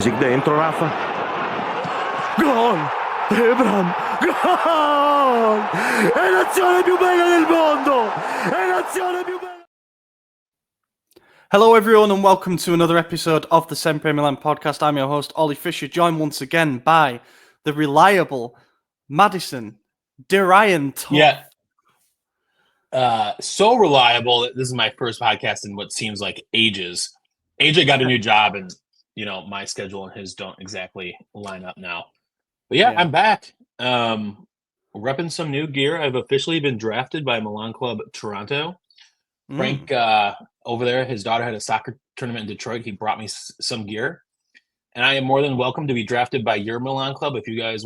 Dentro Rafa. Gol! Ebram! Gol! È l'azione più bella del mondo! È l'azione più bella! Hello everyone and welcome to another episode of the SempreMilan podcast. I'm your host Ollie Fisher, joined once again by the reliable Madison, Ryan Tough. Yeah. So reliable that this is my first podcast in what seems like ages. AJ got a new job and, my schedule and his don't exactly line up now. But yeah. I'm back. Repping some new gear. I've officially been drafted by Milan Club Toronto. Frank over there, his daughter had a soccer tournament in Detroit. He brought me some gear. And I am more than welcome to be drafted by your Milan Club. If you guys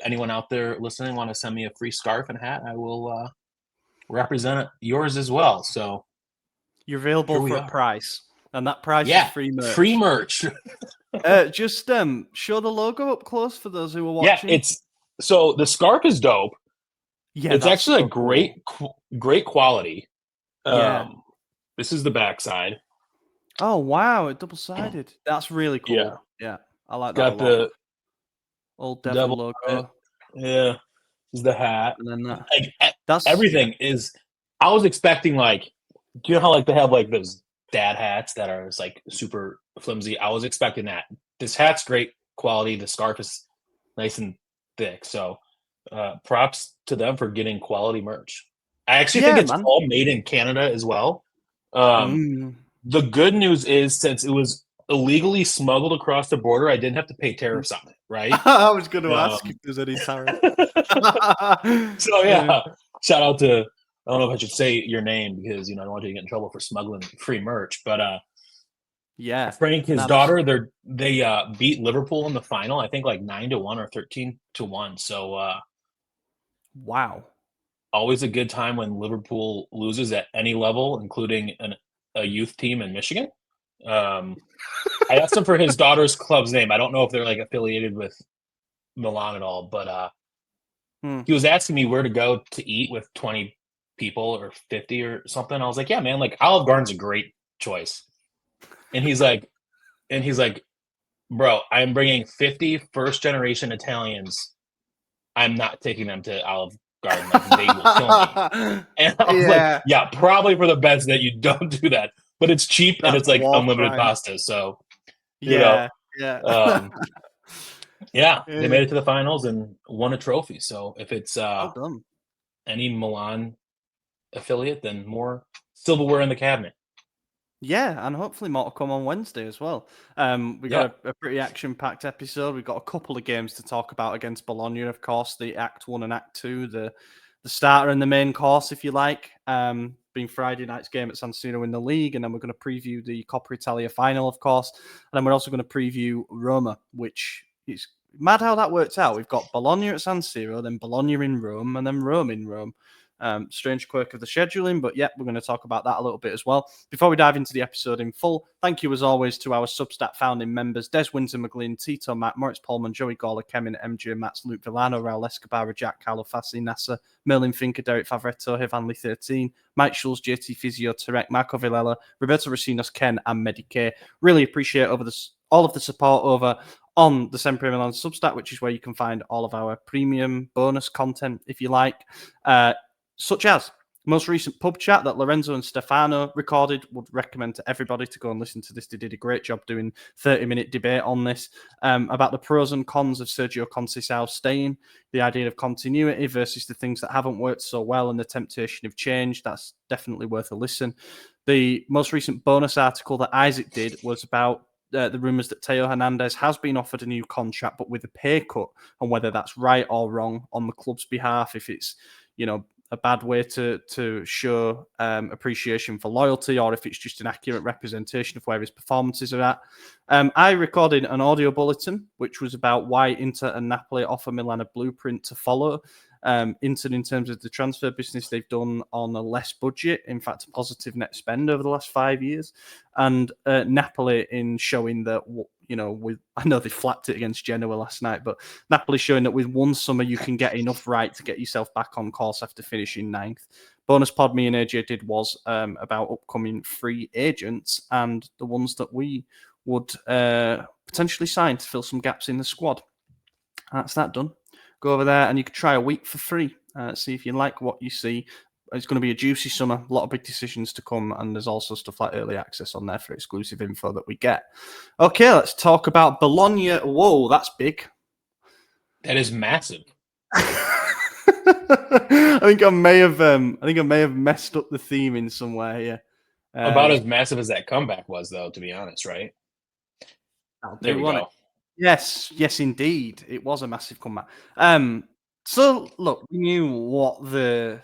anyone out there listening, want to send me a free scarf and hat, I will represent yours as well. So you're available for a price, and that price is free merch. Free merch. Just show the logo up close for those who are watching. Yeah, so the scarf is dope. Yeah, it's actually so great quality. Yeah. This is the backside. Oh wow, it's double-sided. That's really cool. Yeah, I like that. Got the old devil logo. Yeah, this is the hat. And then that's everything is. I was expecting do you know how they have those dad hats that are just super flimsy? I was expecting that. This hat's great quality. The scarf is nice and thick. So, props to them for getting quality merch. I actually think it's all made in Canada as well. The good news is, since it was illegally smuggled across the border, I didn't have to pay tariffs on it, right? I was going to ask if there's any tariff. So, yeah, shout out to, I don't know if I should say your name because, I don't want you to get in trouble for smuggling free merch. But, Frank, his daughter, they beat Liverpool in the final, I think 9-1 or 13-1. So, wow. Always a good time when Liverpool loses at any level, including a youth team in Michigan. I asked him for his daughter's club's name. I don't know if they're affiliated with Milan at all, but he was asking me where to go to eat with 20 people or 50 or something. I was like, yeah, man, Olive Garden's a great choice. And he's like, bro, I'm bringing 50 first-generation Italians. I'm not taking them to Olive Garden. They will kill me. And I was like, yeah, probably for the best that you don't do that. But it's cheap and it's unlimited pasta. So, yeah. They made it to the finals and won a trophy. So if it's any Milan affiliate, then more silverware in the cabinet. Yeah, and hopefully more to come on Wednesday as well. We got a pretty action-packed episode. We've got a couple of games to talk about against Bologna, of course, the Act 1 and Act 2, the starter and the main course, if you like, being Friday night's game at San Siro in the league, and then we're going to preview the Coppa Italia final, of course, and then we're also going to preview Roma, which is mad how that worked out. We've got Bologna at San Siro, then Bologna in Rome, and then Rome in Rome. Strange quirk of the scheduling, but we're going to talk about that a little bit as well. Before we dive into the episode in full, thank you as always to our Substack founding members, Des Windsor McGlynn, Tito, Matt, Moritz Pullman, Joey Gawler, Kemin, MJ, Mats, Luke Villano, Raul Escobar, Jack, Carlo Fassi, Nasser, Merlin Finker, Derek Favretto, Hivanli 13, Mike Schulz, JT Physio, Tarek, Marco Villela, Roberto Racinos, Ken, and Medicare. Really appreciate all of the support over on the SempreMilan Substack, which is where you can find all of our premium bonus content, if you like. Such as most recent pub chat that Lorenzo and Stefano recorded. Would recommend to everybody to go and listen to this. They did a great job doing 30-minute debate on this about the pros and cons of Sergio Conceição staying, the idea of continuity versus the things that haven't worked so well and the temptation of change. That's definitely worth a listen. The most recent bonus article that Isaac did was about the rumours that Teo Hernandez has been offered a new contract, but with a pay cut, and whether that's right or wrong on the club's behalf, if it's, a bad way to show appreciation for loyalty, or if it's just an accurate representation of where his performances are at. I recorded an audio bulletin, which was about why Inter and Napoli offer Milan a blueprint to follow. Inter, in terms of the transfer business they've done on a less budget, in fact, a positive net spend over the last 5 years. And Napoli in showing that, I know they flapped it against Genoa last night, but Napoli showing that with one summer you can get enough right to get yourself back on course after finishing ninth. Bonus pod me and AJ did was about upcoming free agents and the ones that we would potentially sign to fill some gaps in the squad. That's that done. Go over there and you can try a week for free. See if you like what you see. It's going to be a juicy summer, a lot of big decisions to come, and there's also stuff like early access on there for exclusive info that we get. Okay, let's talk about Bologna. Whoa, that's big. That is massive. I think I may have messed up the theme in some way here. About as massive as that comeback was, though, to be honest, right? There we go. Yes, indeed, it was a massive comeback. So look, we knew what the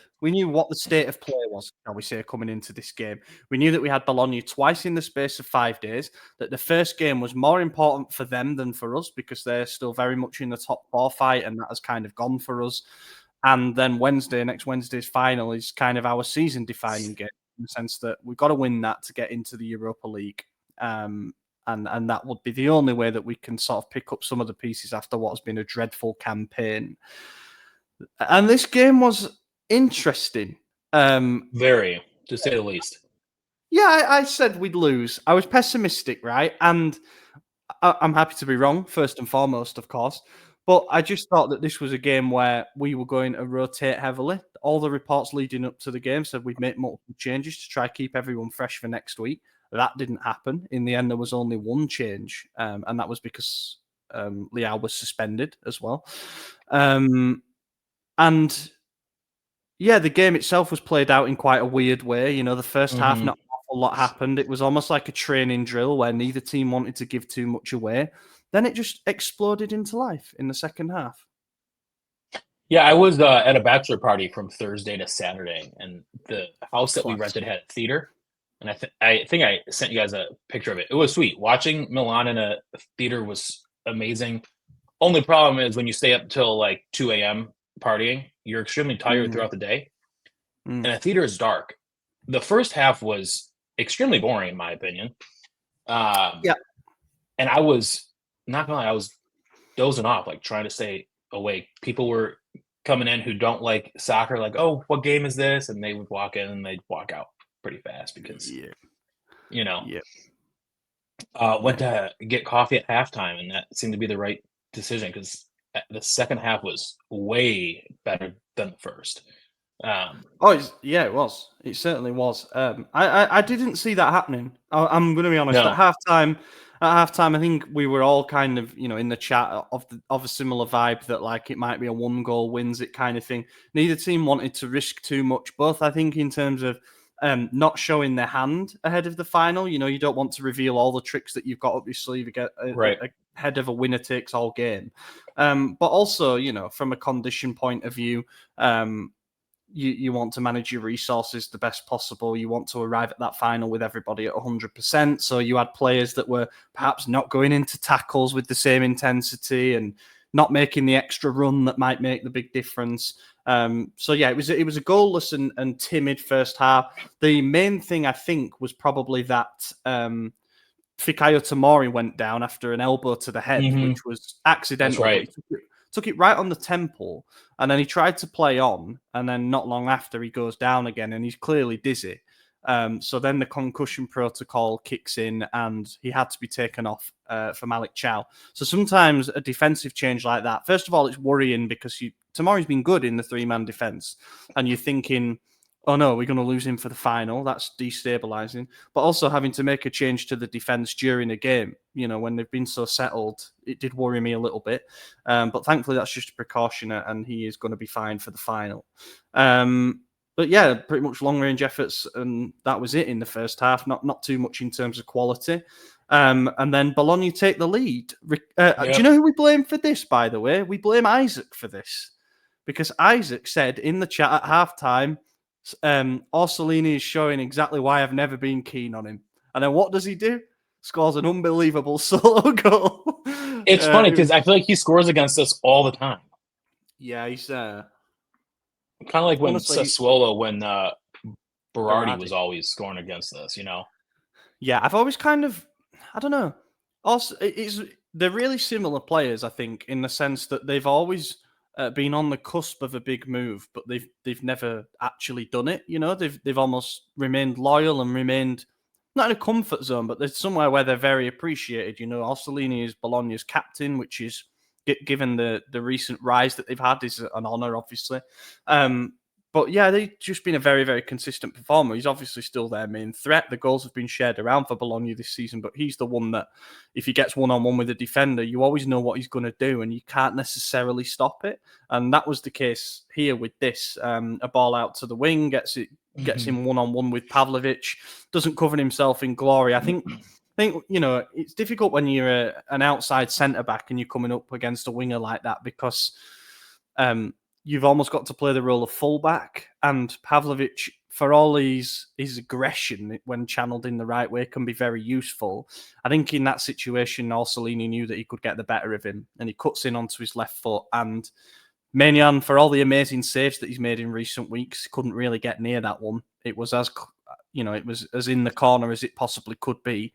state of play was, shall we say, coming into this game. We knew that we had Bologna twice in the space of 5 days, that the first game was more important for them than for us because they're still very much in the top 4 fight, and that has kind of gone for us. And then next Wednesday's final is kind of our season-defining game in the sense that we've got to win that to get into the Europa League. And that would be the only way that we can sort of pick up some of the pieces after what has been a dreadful campaign. And this game was interesting. Very, to say the least. Yeah, I said we'd lose. I was pessimistic, right? And I'm happy to be wrong, first and foremost, of course. But I just thought that this was a game where we were going to rotate heavily. All the reports leading up to the game said we'd make multiple changes to try to keep everyone fresh for next week. That didn't happen. In the end, there was only one change, and that was because Leao was suspended as well. And yeah, the game itself was played out in quite a weird way. You know, the first half, not an awful lot happened. It was almost like a training drill where neither team wanted to give too much away. Then it just exploded into life in the second half. Yeah, I was at a bachelor party from Thursday to Saturday, and the house that we rented had a theater. And I think I sent you guys a picture of it. It was sweet. Watching Milan in a theater was amazing. Only problem is when you stay up till like 2 a.m. partying, you're extremely tired throughout the day. And a theater is dark. The first half was extremely boring, in my opinion. And I was, not gonna lie, I was dozing off, like trying to stay awake. People were coming in who don't like soccer, like, oh, what game is this? And they would walk in and they'd walk out pretty fast because, went to get coffee at halftime, and that seemed to be the right decision because the second half was way better than the first. It was. It certainly was. I didn't see that happening. I'm going to be honest. No. At halftime, I think we were all kind of, in the chat of a similar vibe that like it might be a 1-goal wins it kind of thing. Neither team wanted to risk too much. Both, I think, in terms of not showing their hand ahead of the final. You don't want to reveal all the tricks that you've got up your sleeve ahead of a winner takes all game. But also, from a condition point of view, you want to manage your resources the best possible. You want to arrive at that final with everybody at 100%. So you had players that were perhaps not going into tackles with the same intensity and not making the extra run that might make the big difference. It was a goalless and timid first half. The main thing I think was probably that Fikayo Tomori went down after an elbow to the head, which was accidental. That's right. Took it right on the temple, and then he tried to play on, and then not long after he goes down again, and he's clearly dizzy. So then the concussion protocol kicks in, and he had to be taken off for Malik Chow. So sometimes a defensive change like that, first of all, it's worrying because Tomori's been good in the 3-man defense, and you're thinking, oh no, we're going to lose him for the final. That's destabilizing. But also having to make a change to the defense during a game, when they've been so settled, it did worry me a little bit. But thankfully, that's just a precaution, and he is going to be fine for the final. But yeah, pretty much long-range efforts, and that was it in the first half. Not too much in terms of quality. And then Bologna take the lead. Do you know who we blame for this, by the way? We blame Isaac for this. Because Isaac said in the chat at halftime, Orsolini is showing exactly why I've never been keen on him. And then what does he do? Scores an unbelievable solo goal. It's funny because I feel like he scores against us all the time. Yeah, he's kind of like when Sassuolo, when Berardi was always scoring against us, Yeah, I've always kind of, I don't know. Also, they're really similar players, I think, in the sense that they've always been on the cusp of a big move, but they've never actually done it. They've almost remained loyal and remained not in a comfort zone, but there's somewhere where they're very appreciated. Orsolini is Bologna's captain, which is, given the recent rise that they've had, is an honour, obviously. But yeah, they've just been a very, very consistent performer. He's obviously still their main threat. The goals have been shared around for Bologna this season, but he's the one that, if he gets one-on-one with a defender, you always know what he's going to do, and you can't necessarily stop it. And that was the case here with this. A ball out to the wing, gets him one-on-one with Pavlovic, doesn't cover himself in glory. I think it's difficult when you're an outside centre-back and you're coming up against a winger like that, because you've almost got to play the role of fullback, and Pavlovic, for all his aggression when channeled in the right way, can be very useful. I think in that situation, Orsolini knew that he could get the better of him, and he cuts in onto his left foot, and Maignan, for all the amazing saves that he's made in recent weeks, couldn't really get near that one. It was as in the corner as it possibly could be.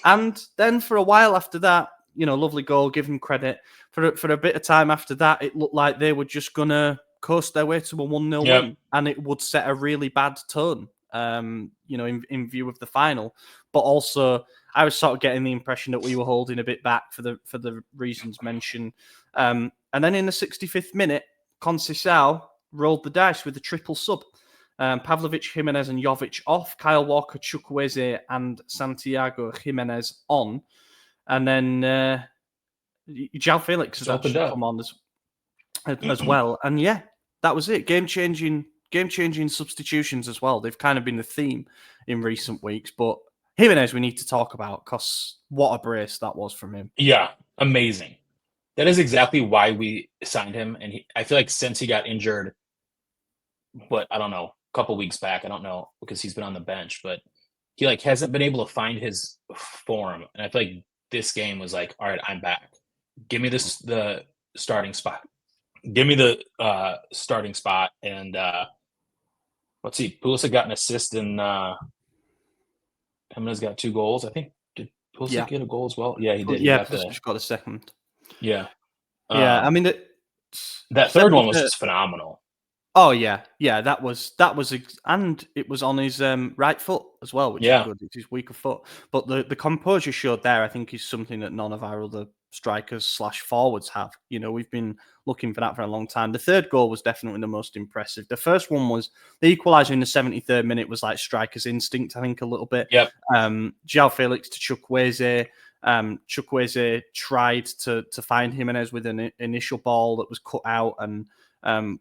And then for a while after that, lovely goal, give him credit. For a bit of time after that, it looked like they were just going to coast their way to a 1-0 win, and it would set a really bad tone, in view of the final. But also, I was sort of getting the impression that we were holding a bit back for the reasons mentioned. And then in the 65th minute, Conceição rolled the dice with a triple sub. Pavlovic, Jimenez and Jovic off, Kyle Walker, Chukwueze and Santiago Jimenez on. And then João Felix has actually come on as well. And yeah, that was it. Game-changing substitutions as well. They've kind of been the theme in recent weeks. But Jimenez we need to talk about, because what a brace that was from him. Yeah, amazing. That is exactly why we signed him. And I feel like since he got injured, but I don't know, a couple weeks back, I don't know, because he's been on the bench, but he hasn't been able to find his form. And I feel like this game was like, all right, I'm back. Give me the starting spot. Give me the starting spot. And let's see, Pulisic got an assist, and Jimenez got 2 goals. I think, did Pulisic get a goal as well? Yeah, he did. Yeah, Pulisic got a second. Yeah. I mean, that third one was just phenomenal. Oh yeah, that was, and it was on his right foot as well, which is good. It's his weaker foot, but the composure showed there, I think, is something that none of our other strikers / forwards have. We've been looking for that for a long time. The third goal was definitely the most impressive. The first one was the equaliser in the 73rd minute, was like striker's instinct, I think, a little bit. Yep. João Felix to Chukwueze. Chukwueze tried to find Jimenez with an initial ball that was cut out, and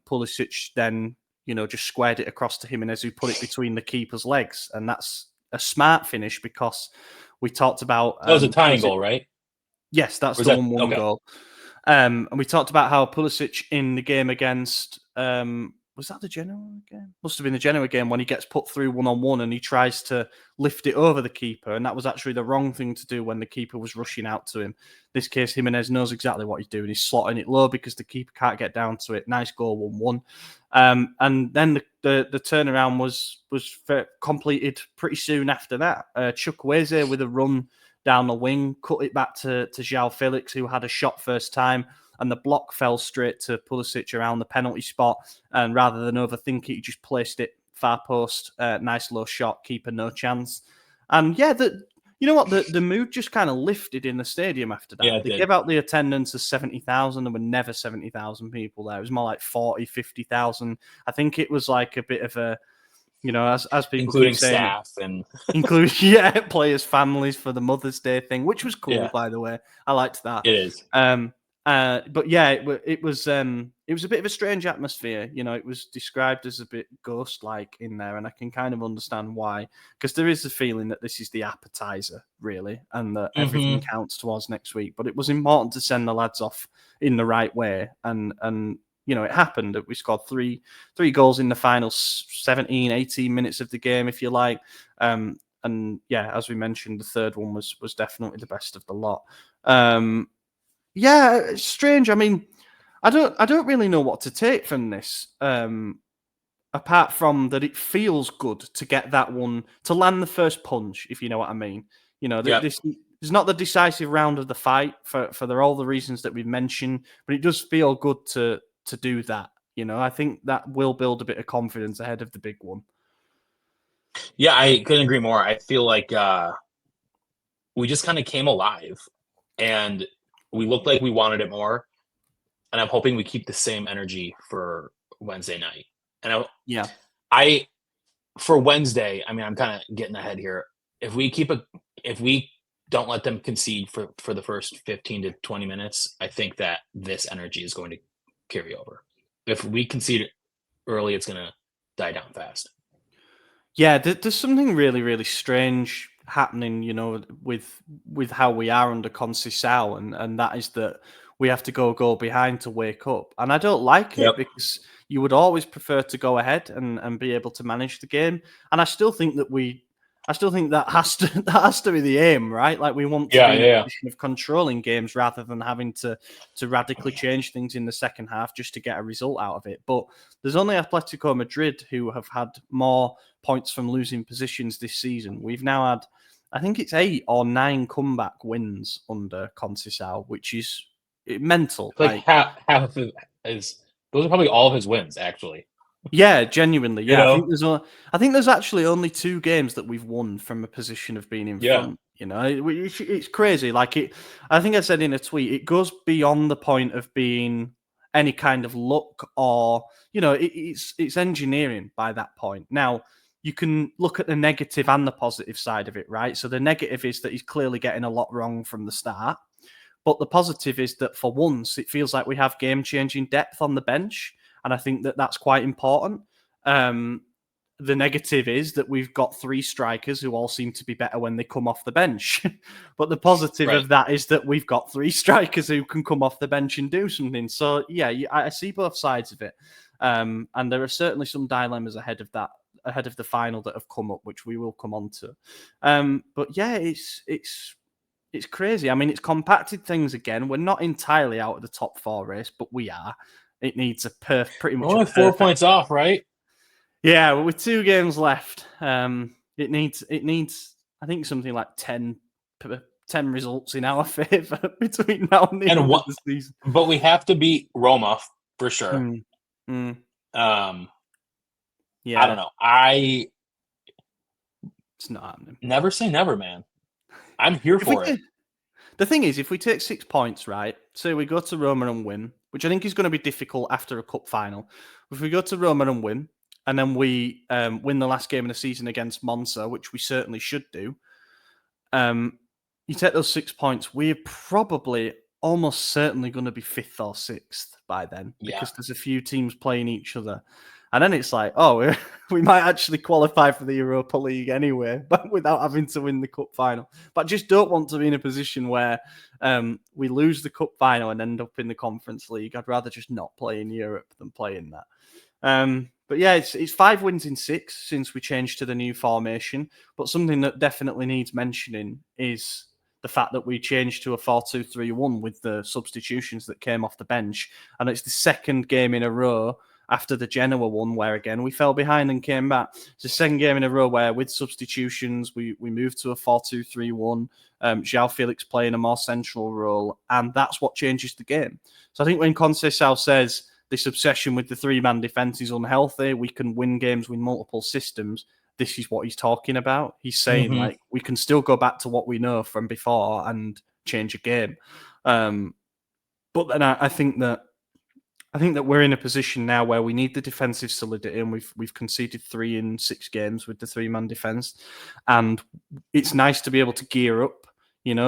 Pulisic then, just squared it across to Jimenez, who put it between the keeper's legs. And that's a smart finish, because we talked about... that was a tying goal, right? Yes, that's the 1-1 goal. And we talked about how Pulisic in the game against... was that the Genoa game? Must have been the Genoa game, when he gets put through 1-on-1 and he tries to lift it over the keeper. And that was actually the wrong thing to do when the keeper was rushing out to him. In this case, Jimenez knows exactly what he's doing. He's slotting it low because the keeper can't get down to it. Nice goal, 1-1. And then the turnaround was completed pretty soon after that. Chukwueze with a run down the wing, cut it back to João Felix, who had a shot first time, and the block fell straight to Pulisic around the penalty spot. And rather than overthink it, he just placed it far post. Nice low shot, keeper no chance. And yeah, the mood just kind of lifted in the stadium after that. Yeah, they gave out the attendance as 70,000. There were never 70,000 people there. It was more like 40, 50,000. I think it was like a bit of a, as people including keep saying, staff and including players' families for the Mother's Day thing, which was cool, by the way. I liked that. It is. But yeah, it was a bit of a strange atmosphere. It was described as a bit ghost-like in there, and I can kind of understand why, because there is a feeling that this is the appetizer, really, and that everything counts towards next week. But it was important to send the lads off in the right way, and it happened. We scored three goals in the final 17, 18 minutes of the game, if you like. And yeah, as we mentioned, the third one was definitely the best of the lot. Yeah, it's strange. I mean, I don't really know what to take from this, apart from that it feels good to get that one, to land the first punch, if you know what I mean. This is not the decisive round of the fight for all the reasons that we've mentioned, but it does feel good to do that. I think that will build a bit of confidence ahead of the big one. Yeah, I couldn't agree more. I feel like we just kind of came alive, and we looked like we wanted it more. And I'm hoping we keep the same energy for Wednesday night. And Yeah. I for Wednesday, I mean, I'm kind of getting ahead here. If we don't let them concede for the first 15 to 20 minutes, I think that this energy is going to carry over. If we concede early, it's going to die down fast. Yeah, there's something really, really strange happening, with how we are under Conceição, and that is that we have to go behind to wake up. And I don't like Yep. it because you would always prefer to go ahead and be able to manage the game. And I still think that has to that has to be the aim, right? Like we want to be in a position of controlling games rather than having to radically change things in the second half just to get a result out of it. But there's only Atletico Madrid who have had more points from losing positions this season. We've now had, I think it's 8 or 9 comeback wins under Conceição, which is mental. Like half of his, those are probably all of his wins, actually. Yeah, genuinely. Yeah, You know? I think there's actually only 2 games that we've won from a position of being in front. It's crazy. I think I said in a tweet, it goes beyond the point of being any kind of luck or it's engineering by that point. Now you can look at the negative and the positive side of it, right? So the negative is that he's clearly getting a lot wrong from the start, but the positive is that for once it feels like we have game-changing depth on the bench. And I think that that's quite important. The negative is that we've got 3 strikers who all seem to be better when they come off the bench. But the positive of that is that we've got 3 strikers who can come off the bench and do something. So, yeah, I see both sides of it. And there are certainly some dilemmas ahead of the final that have come up, which we will come on to. But, yeah, it's crazy. I mean, it's compacted things again. We're not entirely out of the top 4 race, but we are. It needs pretty much only 4 points off, right? Yeah, but with 2 games left, it needs. I think something like 10 results in our favour between now and the end of the season. But we have to beat Roma for sure. Yeah, I don't know. It's not happening. Never say never, man. I'm here for it. The thing is, if we take 6 points, right, say we go to Roma and win, which I think is going to be difficult after a cup final. If we go to Roma and win, and then we win the last game of the season against Monza, which we certainly should do, you take those 6 points, we're probably almost certainly going to be 5th or 6th by then, because there's a few teams playing each other. And then it's like, we might actually qualify for the Europa League anyway, but without having to win the cup final. But I just don't want to be in a position where we lose the cup final and end up in the Conference League. I'd rather just not play in Europe than play in that. But yeah, it's 5 wins in 6 since we changed to the new formation. But something that definitely needs mentioning is the fact that we changed to a 4-2-3-1 with the substitutions that came off the bench. And it's the second game in a row after the Genoa one, where again we fell behind and came back. It's the second game in a row where with substitutions we moved to a 4-2-3-1. João Felix playing a more central role, and that's what changes the game. So I think when Conceição says this obsession with the 3-man defence is unhealthy, we can win games with multiple systems, this is what he's talking about. He's saying like we can still go back to what we know from before and change a game. But then I think that we're in a position now where we need the defensive solidity, and we've conceded 3 in 6 games with the 3-man defense, and it's nice to be able to gear up,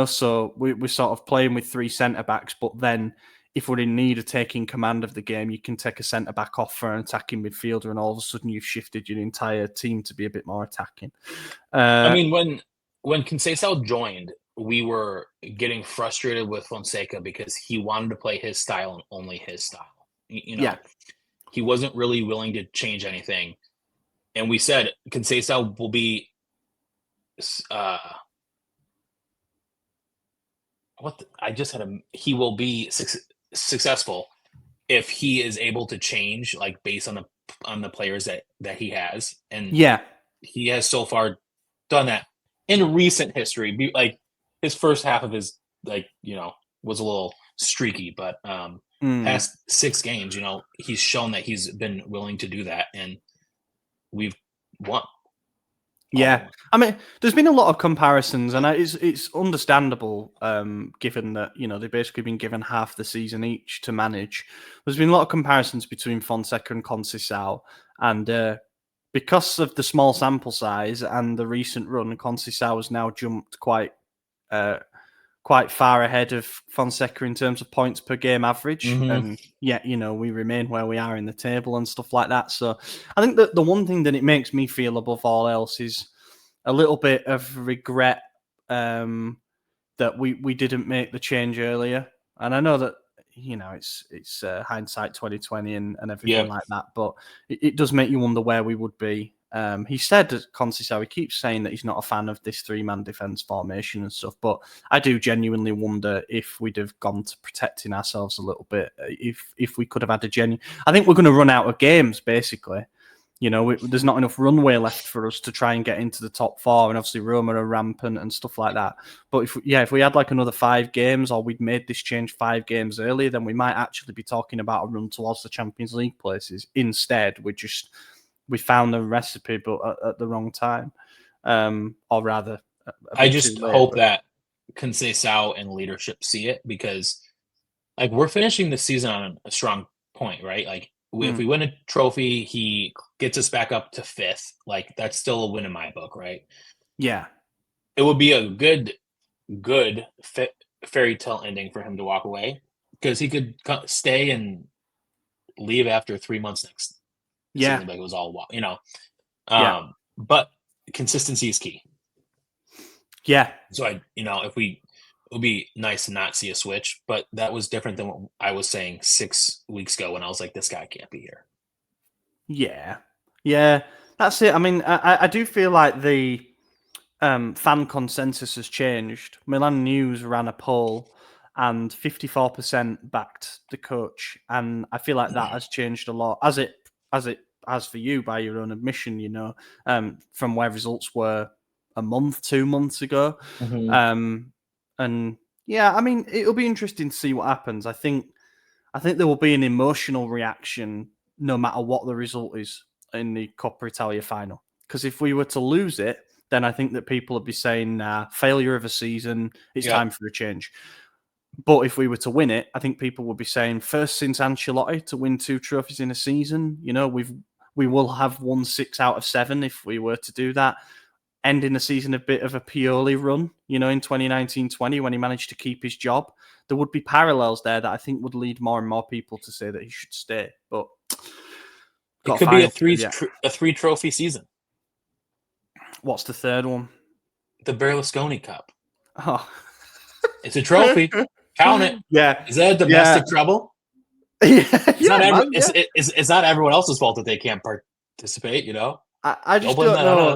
So we're sort of playing with 3 centre backs, but then if we're in need of taking command of the game, you can take a centre back off for an attacking midfielder, and all of a sudden you've shifted your entire team to be a bit more attacking. I mean, when Conceição joined, we were getting frustrated with Fonseca because he wanted to play his style and only his style. He wasn't really willing to change anything. And we said Conceição will be he will be successful if he is able to change, like based on the players that he has. And he has so far done that in recent history. Like his first half of his was a little streaky, but past 6 games, he's shown that he's been willing to do that, and we've won. Yeah, I mean, there's been a lot of comparisons, and it's understandable, given that they've basically been given half the season each to manage. There's been a lot of comparisons between Fonseca and Conceição, and because of the small sample size and the recent run, Conceição has now jumped uh, quite far ahead of Fonseca in terms of points per game average. Mhm. And yet, we remain where we are in the table and stuff like that. So I think that the one thing that it makes me feel above all else is a little bit of regret that we didn't make the change earlier. And I know that, it's hindsight 2020 and everything like that, but it does make you wonder where we would be. He said, Conceição, he keeps saying that he's not a fan of this 3-man defence formation and stuff, but I do genuinely wonder if we'd have gone to protecting ourselves a little bit, if we could have had a genuine... I think we're going to run out of games, basically. There's not enough runway left for us to try and get into the top 4, and obviously Roma are rampant and stuff like that. But if we had like another 5 games, or we'd made this change 5 games earlier, then we might actually be talking about a run towards the Champions League places. Instead, we found the recipe, but at the wrong time, or rather, I just hope that Conceição and leadership see it, because like we're finishing the season on a strong point, right? Like if we win a trophy, he gets us back up to 5th. Like that's still a win in my book, right? Yeah, it would be a good fairy tale ending for him to walk away, because he could stay and leave after 3 months next. Yeah, like it was all yeah. But consistency is key. Yeah. So it would be nice to not see a switch, but that was different than what I was saying 6 weeks ago when I was like, this guy can't be here. Yeah, that's it. I mean, I do feel like the fan consensus has changed. Milan News ran a poll, and 54% backed the coach, and I feel like that has changed a lot, as it has for you by your own admission. From where results were a month, 2 months ago. And yeah, I mean, it'll be interesting to see what happens. I think there will be an emotional reaction no matter what the result is in the Coppa Italia final. Because if we were to lose it, then I think that people would be saying, failure of a season, it's time for a change. But if we were to win it, I think people would be saying, first since Ancelotti to win 2 trophies in a season, we will have won 6 out of 7 if we were to do that. Ending the season a bit of a Pioli run, in 2019-20 when he managed to keep his job. There would be parallels there that I think would lead more and more people to say that he should stay. But it could be a 3 trophy season. What's the third one? The Berlusconi Cup. Oh, it's a trophy. Count it. Yeah. Is that a domestic trouble? It's not everyone else's fault that they can't participate. I just don't know.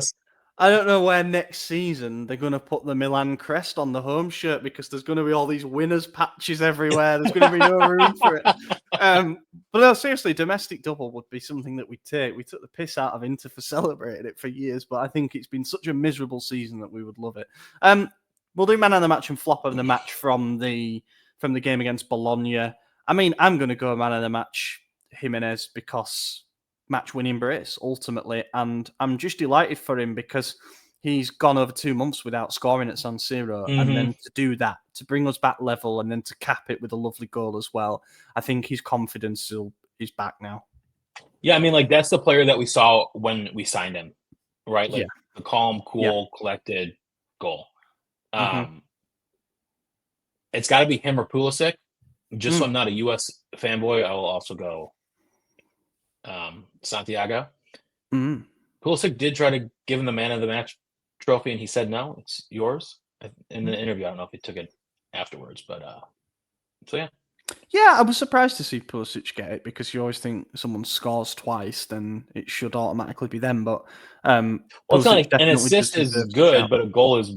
I don't know where next season they're going to put the Milan crest on the home shirt, because there's going to be all these winners patches everywhere. There's going to be no room for it. But no, seriously, domestic double would be something that we'd take. We took the piss out of Inter for celebrating it for years, but I think it's been such a miserable season that we would love it. We'll do man of the match and flop of the match from the game against Bologna. I mean, I'm going to go man of the match, Jimenez, because match-winning brace, ultimately. And I'm just delighted for him, because he's gone over 2 months without scoring at San Siro. And then to do that, to bring us back level, and then to cap it with a lovely goal as well, I think his confidence is back now. Yeah, I mean, like, that's the player that we saw when we signed him, right? Like, the calm, cool, collected goal. It's got to be him or Pulisic. Just so I'm not a U.S. fanboy, I will also go Santiago. Pulisic did try to give him the man of the match trophy, and he said, no, it's yours. In the interview, I don't know if he took it afterwards, but so yeah. Yeah, I was surprised to see Pulisic get it, because you always think someone scores twice, then it should automatically be them. But well, it's not like an assist is good, but a goal is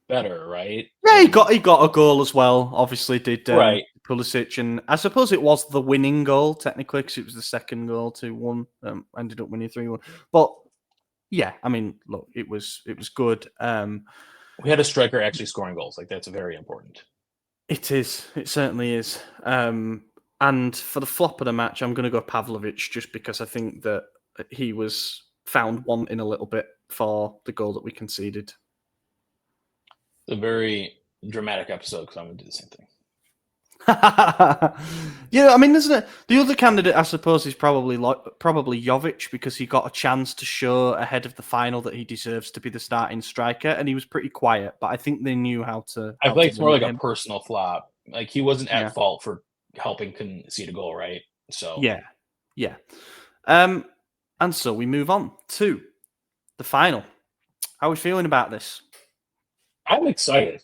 better, right? Yeah, he got a goal as well. Obviously, did right. Pulisic, and I suppose it was the winning goal technically, because it was the second goal 2-1. Ended up winning 3-1. But yeah, I mean, look, it was good. We had a striker actually scoring goals. Like, that's very important. It is. It certainly is. And for the flop of the match, I'm going to go Pavlovic, just because I think that he was found wanting a little bit for the goal that we conceded. It's a very dramatic episode because I'm going to do the same thing. Yeah, I mean, isn't it? The other candidate, I suppose, is probably Jovic, because he got a chance to show ahead of the final that he deserves to be the starting striker, and he was pretty quiet. But I think they knew how to. I feel like it's more like him. a personal flop. Like he wasn't at Yeah. fault for helping concede a goal, right? So yeah. And so we move on to the final. How are we feeling about this? I'm excited.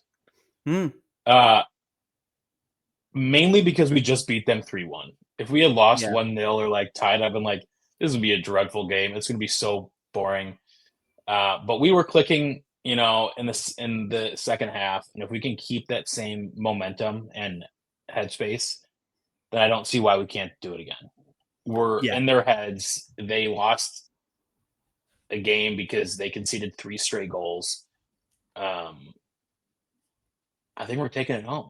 Mainly because we just beat them 3-1. If we had lost 1-0 or like tied, I've been like, this would be a dreadful game. It's going to be so boring. But we were clicking, in the second half, and if we can keep that same momentum and headspace, then I don't see why we can't do it again. We're in their heads. They lost a game because they conceded 3 straight goals. I think we're taking it home.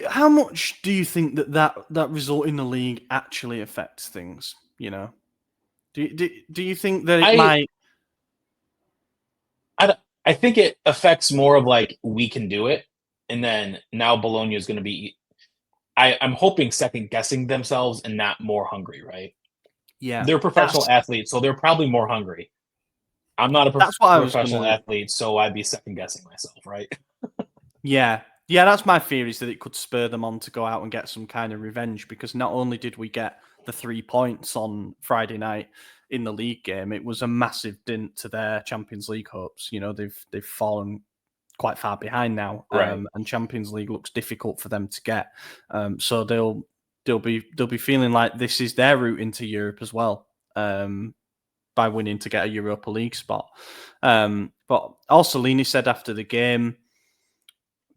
How much do you think that result in the league actually affects things? Do you think that it might? I think it affects more of like we can do it, and then now Bologna is going to be. I'm hoping second guessing themselves and not more hungry, right? Yeah, they're professional athletes, so they're probably more hungry. I'm not a professional athlete, so I'd be second guessing myself, right? Yeah, that's my theory, is that it could spur them on to go out and get some kind of revenge, because not only did we get the 3 points on Friday night in the league game, it was a massive dint to their Champions League hopes. They've fallen quite far behind now, right. And Champions League looks difficult for them to get. So they'll be feeling like this is their route into Europe as well, by winning to get a Europa League spot. But Orsolini said after the game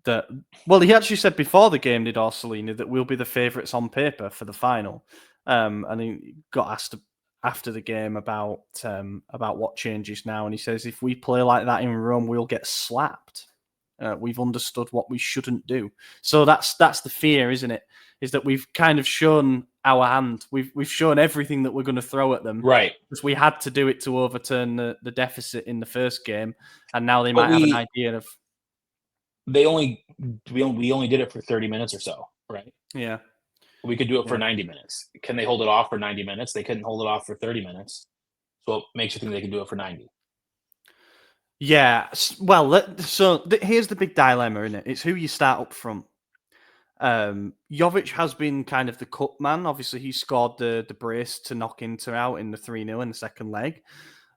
that, he actually said before the game, did Orsolini, that we'll be the favourites on paper for the final. And he got asked after the game about what changes now, and he says, if we play like that in Rome, we'll get slapped. We've understood what we shouldn't do. So that's the fear, isn't it? Is that we've kind of shown our hand. We've shown everything that we're going to throw at them, right? Because we had to do it to overturn the deficit in the first game, and now they might have an idea of. We only did it for 30 minutes or so, right? Yeah. We could do it for 90 minutes. Can they hold it off for 90 minutes? They couldn't hold it off for 30 minutes. So it makes you think they can do it for 90. Yeah. Well, here's the big dilemma, isn't it? It's who you start up front. Jovic has been kind of the cut man. Obviously, he scored the brace to knock Inter out in the 3-0 in the second leg.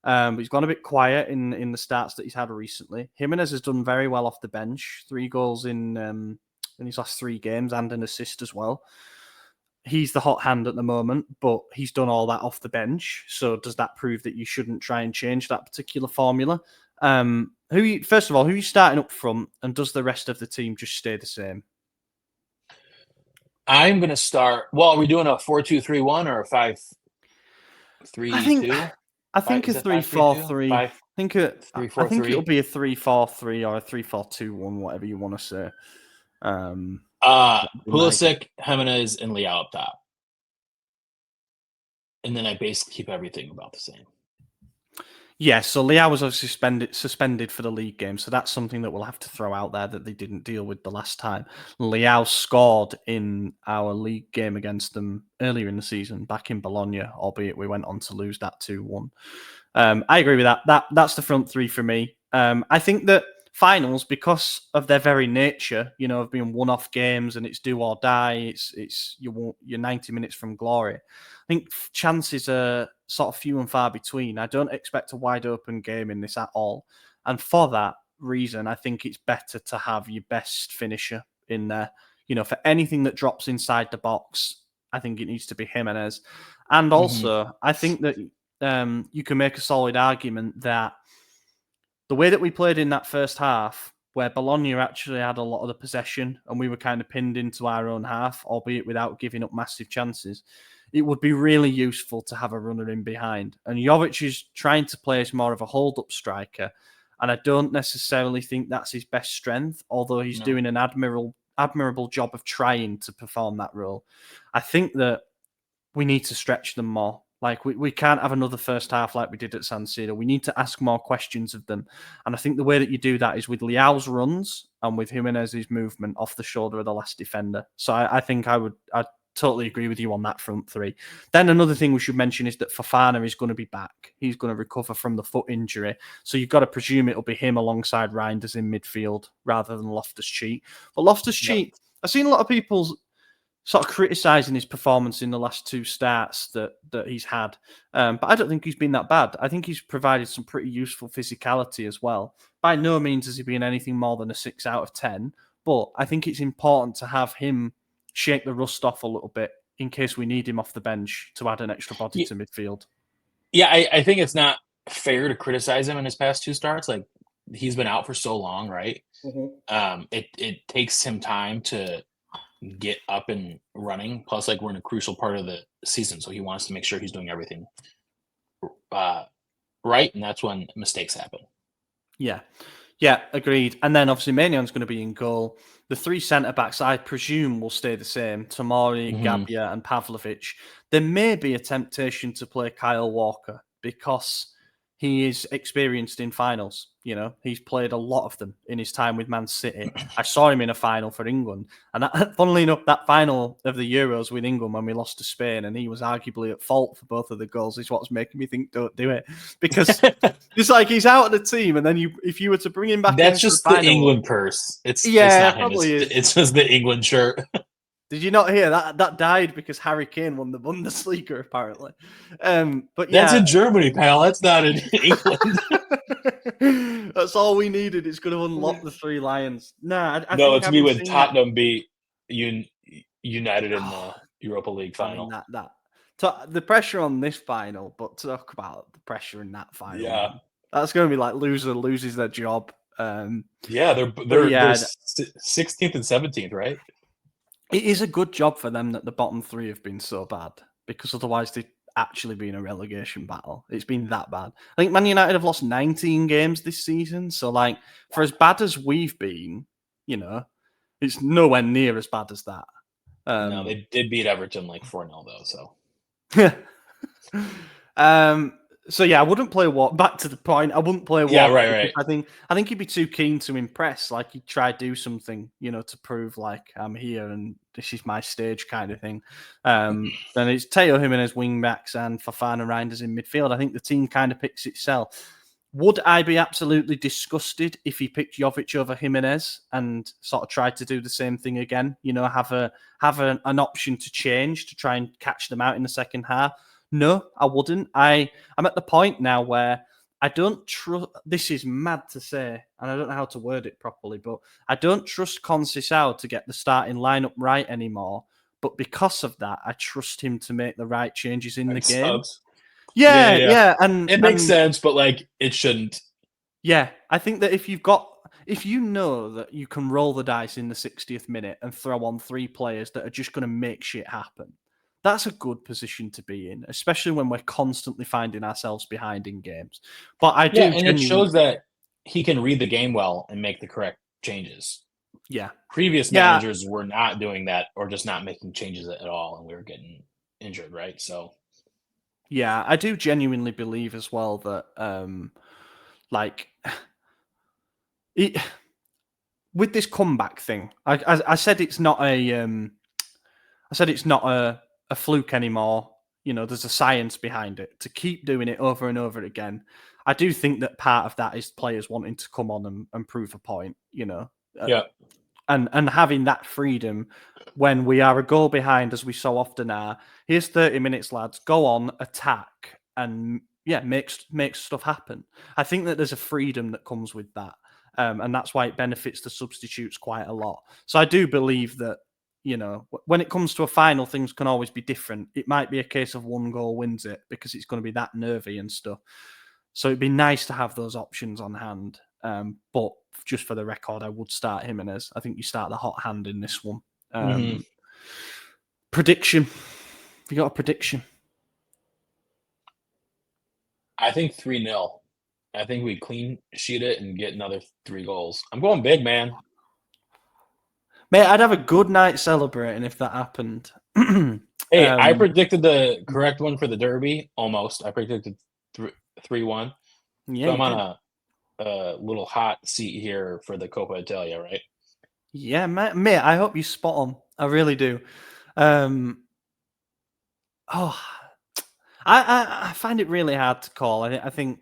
But he's gone a bit quiet in the starts that he's had recently. Jimenez has done very well off the bench. 3 goals in his last 3 games and an assist as well. He's the hot hand at the moment, but he's done all that off the bench. So does that prove that you shouldn't try and change that particular formula? First of all, who are you starting up front, and does the rest of the team just stay the same? I'm going to start. Well, are we doing a 4-2-3-1 or a 5-3-2? I think a 3-4-3. I think it'll be a 3-4-3 or a 3-4-2-1, whatever you want to say. Pulisic, Jimenez, and Leao up top. And then I basically keep everything about the same. Yeah, so Leao was obviously suspended for the league game, so that's something that we'll have to throw out there that they didn't deal with the last time. Leao scored in our league game against them earlier in the season, back in Bologna, albeit we went on to lose that 2-1. I agree with that. That's the front 3 for me. I think that finals, because of their very nature, of being one-off games and it's do or die, it's you're 90 minutes from glory. I think chances are sort of few and far between. I don't expect a wide open game in this at all. And for that reason, I think it's better to have your best finisher in there. For anything that drops inside the box, I think it needs to be Jimenez. And also, I think that you can make a solid argument that the way that we played in that first half, where Bologna actually had a lot of the possession and we were kind of pinned into our own half, albeit without giving up massive chances, it would be really useful to have a runner in behind. And Jovic is trying to play as more of a hold-up striker, and I don't necessarily think that's his best strength, although he's doing an admirable job of trying to perform that role. I think that we need to stretch them more. Like, we can't have another first half like we did at San Siro. We need to ask more questions of them. And I think the way that you do that is with Leao's runs and with Jimenez's movement off the shoulder of the last defender. So I think I'd totally agree with you on that front three. Then another thing we should mention is that Fofana is going to be back. He's going to recover from the foot injury. So you've got to presume it'll be him alongside Reijnders in midfield rather than Loftus-Cheek. But Loftus-Cheek, I've seen a lot of people sort of criticising his performance in the last two starts that he's had. But I don't think he's been that bad. I think he's provided some pretty useful physicality as well. By no means has he been anything more than a 6 out of 10. But I think it's important to have him shake the rust off a little bit in case we need him off the bench to add an extra body to midfield. Yeah, I think it's not fair to criticize him in his past two starts. Like, he's been out for so long, right? Mm-hmm. It takes him time to get up and running. Plus, like, we're in a crucial part of the season, so he wants to make sure he's doing everything right, and that's when mistakes happen. Yeah, agreed. And then obviously Maignan going to be in goal. The three centre-backs, I presume, will stay the same. Tomori, Gabbia and Pavlovic. There may be a temptation to play Kyle Walker because he is experienced in finals. You know, he's played a lot of them in his time with Man City. I saw him in a final for England. And funnily enough, that final of the Euros with England when we lost to Spain, and he was arguably at fault for both of the goals, is what's making me think don't do it. Because it's like he's out of the team, and then if you were to bring him back... That's just the England curse. It's not him. It's just the England shirt. Did you not hear that? That died because Harry Kane won the Bundesliga, apparently. But that's in Germany, pal. That's not in England. That's all we needed. It's going to unlock the three lions. I no, it's me when Tottenham beat United in the Europa League final. The pressure on this final, but talk about the pressure in that final. Yeah, man. That's going to be like loser loses their job. They're 16th and 17th, right? It is a good job for them that the bottom three have been so bad, because otherwise they'd actually be in a relegation battle. It's been that bad. I think Man United have lost 19 games this season. So, like, for as bad as we've been, you know, it's nowhere near as bad as that. No, they did beat Everton like 4-0 though. So. So yeah, I wouldn't play back to the point. I wouldn't play Yeah, right. I think he'd be too keen to impress. Like, he'd try to do something, you know, to prove like I'm here and this is my stage kind of thing. Then it's Teo Jimenez wing backs and Fofana Reijnders in midfield. I think the team kind of picks itself. Would I be absolutely disgusted if he picked Jovic over Jimenez and sort of tried to do the same thing again? You know, have an option to change to try and catch them out in the second half? No, I wouldn't. I'm at the point now where I don't trust... This is mad to say, and I don't know how to word it properly, but I don't trust Conceição to get the starting lineup right anymore. But because of that, I trust him to make the right changes in the game. Yeah. And it makes sense, but like, it shouldn't. Yeah, I think that if you know that you can roll the dice in the 60th minute and throw on three players that are just going to make shit happen, that's a good position to be in, especially when we're constantly finding ourselves behind in games. But I do, and it shows that he can read the game well and make the correct changes. Yeah, previous managers were not doing that, or just not making changes at all, and we were getting injured, right? So, yeah, I do genuinely believe as well that, with this comeback thing, I said it's not a fluke anymore. You know, there's a science behind it to keep doing it over and over again. I do think that part of that is players wanting to come on and prove a point, you know. And having that freedom when we are a goal behind, as we so often are. Here's 30 minutes, lads. Go on, attack, and make stuff happen. I think that there's a freedom that comes with that. And that's why it benefits the substitutes quite a lot. So I do believe that, you know, when it comes to a final, things can always be different. It might be a case of one goal wins it because it's going to be that nervy and stuff. So it'd be nice to have those options on hand. But just for the record, I would start Jimenez. I think you start the hot hand in this one. Prediction. Have you got a prediction? I think 3-0. I think we clean sheet it and get another 3 goals. I'm going big, man. Mate, I'd have a good night celebrating if that happened. Hey, I predicted the correct one for the Derby. Almost. I predicted 3-1. Yeah, So I'm on a little hot seat here for the Coppa Italia, right? Yeah, mate, I hope you spot on. I really do. Oh, I find it really hard to call. I think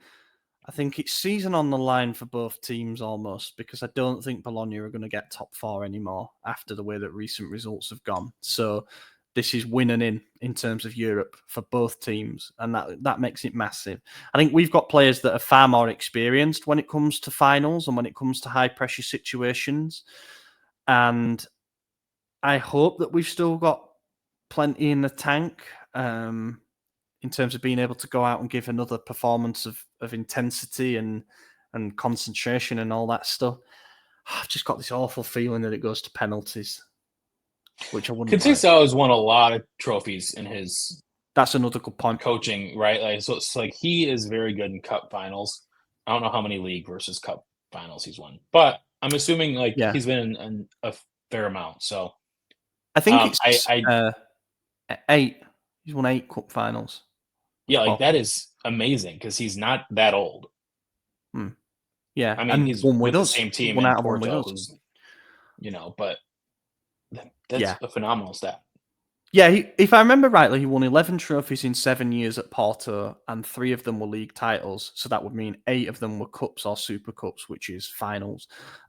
it's season on the line for both teams almost, because I don't think Bologna are going to get top four anymore after the way that recent results have gone. So this is winning in terms of Europe for both teams, and that makes it massive. I think we've got players that are far more experienced when it comes to finals and when it comes to high pressure situations. And I hope that we've still got plenty in the tank in terms of being able to go out and give another performance of intensity and concentration and all that stuff. I've just got this awful feeling that it goes to penalties, which I wouldn't like. Conceição has won a lot of trophies in his That's another good point. coaching, right? Like, so it's like he is very good in cup finals. I don't know how many league versus cup finals he's won, but I'm assuming like he's been in a fair amount. So I think it's 8. He's won 8 cup finals. Yeah, like that is amazing because he's not that old. Yeah, I mean, he's won with us. the same team Won in out of one with Porto, us. who's, but that's a phenomenal stat. Yeah, if I remember rightly, he won 11 trophies in 7 years at Porto, and 3 of them were league titles. So that would mean 8 of them were cups or super cups, which is finals.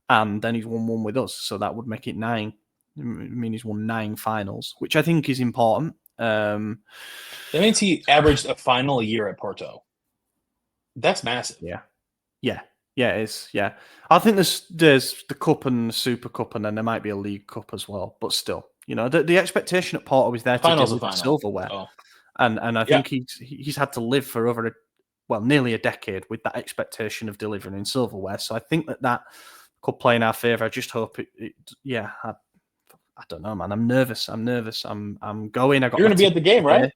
And then he's won 1 with us, so that would make it 9. I mean, he's won 9 finals, which I think is important. That means he averaged a final a year at Porto. That's massive. Yeah, it is. Yeah, I think there's the cup and the super cup, and then there might be a league cup as well. But still, the expectation at Porto is there to deliver silverware, and I think he's had to live for over nearly a decade with that expectation of delivering in silverware. So I think that could play in our favour. I just hope I don't know, man. I'm nervous. I'm going. You're going to be at the game, right?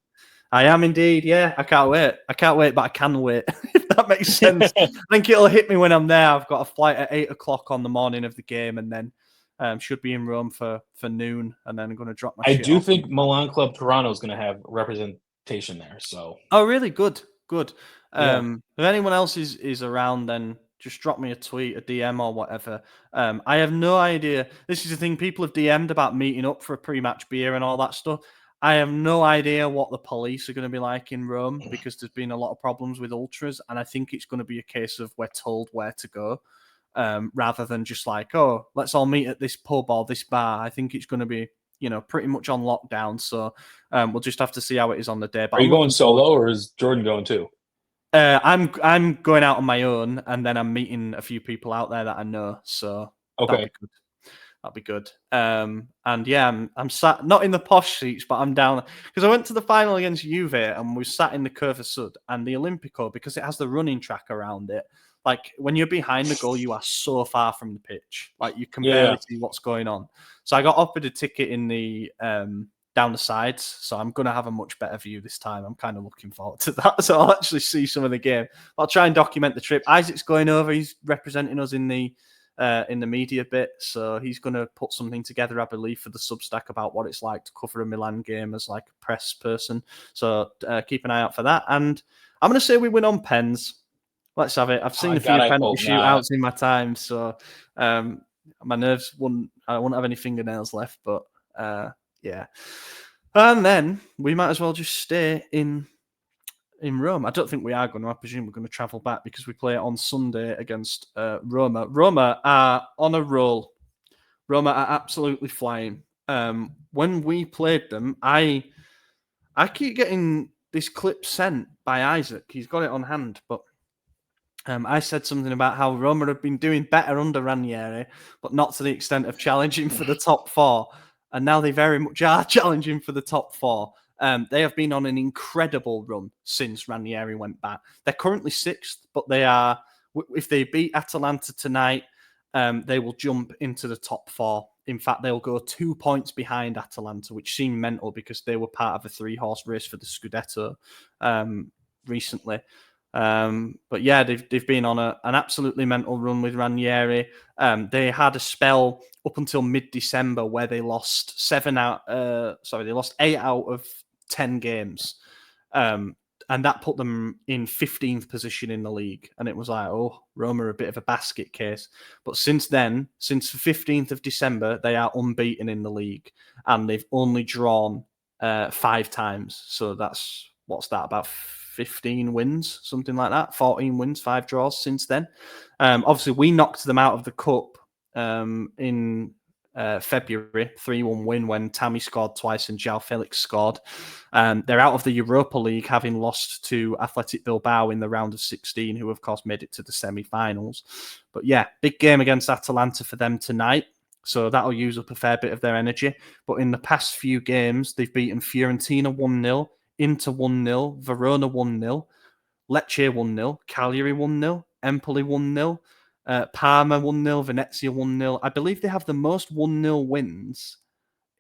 I am indeed. Yeah, I can't wait. But I can wait. If that makes sense. I think it'll hit me when I'm there. I've got a flight at 8 o'clock on the morning of the game, and then should be in Rome for noon, and then I'm going to drop my. I do think Milan Club Toronto is going to have representation there. So. Oh, really? Good. If anyone else is around, then just drop me a tweet, a DM, or whatever. I have no idea. This is the thing. People have DM'd about meeting up for a pre-match beer and all that stuff. I have no idea what the police are going to be like in Rome, because there's been a lot of problems with ultras, and I think it's going to be a case of we're told where to go, rather than just like, oh, let's all meet at this pub or this bar. I think it's going to be, pretty much on lockdown. So we'll just have to see how it is on the day. But are you going solo, or is Jordan going too? I'm going out on my own, and then I'm meeting a few people out there that I know. So okay. That'll be good. And yeah, I'm sat not in the posh seats, but I'm down because I went to the final against Juve and we sat in the Curva Sud and the Olimpico, because it has the running track around it. Like when you're behind the goal, you are so far from the pitch, like you can barely see what's going on. So I got offered a ticket in the down the sides, so I'm going to have a much better view this time. I'm kind of looking forward to that. So I'll actually see some of the game. I'll try and document the trip. Isaac's going over. He's representing us in the media bit, so he's going to put something together, I believe, for the Substack about what it's like to cover a Milan game as like a press person. So keep an eye out for that. And I'm going to say we win on pens. Let's have it. I've seen a few penalty shootouts in my time, so my nerves I won't have any fingernails left. But yeah, and then we might as well just stay in Rome. I don't think we are going to. I presume we're going to travel back because we play it on Sunday against Roma. Roma are on a roll. Roma are absolutely flying. When we played them, I keep getting this clip sent by Isaac. He's got it on hand, but I said something about how Roma have been doing better under Ranieri, but not to the extent of challenging for the top 4. And now they very much are challenging for the top 4. They have been on an incredible run since Ranieri went back. They're currently 6th, but they are, if they beat Atalanta tonight, they will jump into the top 4. In fact, they'll go 2 points behind Atalanta, which seemed mental because they were part of a 3-horse race for the Scudetto recently. But yeah, they've been on an absolutely mental run with Ranieri. They had a spell up until mid-December where they lost 8 out of 10 games. And that put them in 15th position in the league. And it was like, oh, Roma are a bit of a basket case. But since then, since the 15th of December, they are unbeaten in the league. And they've only drawn 5 times. So what's that, about 15 wins, something like that? 14 wins, 5 draws since then. Obviously, we knocked them out of the cup in February, 3-1 win when Tammy scored twice and João Felix scored. They're out of the Europa League, having lost to Athletic Bilbao in the round of 16, who of course made it to the semi-finals. But yeah, big game against Atalanta for them tonight. So that'll use up a fair bit of their energy. But in the past few games, they've beaten Fiorentina 1-0, Inter 1-0, Verona 1-0, Lecce 1-0, Cagliari 1-0, Empoli 1-0, Parma 1-0, Venezia 1-0. I believe they have the most 1-0 wins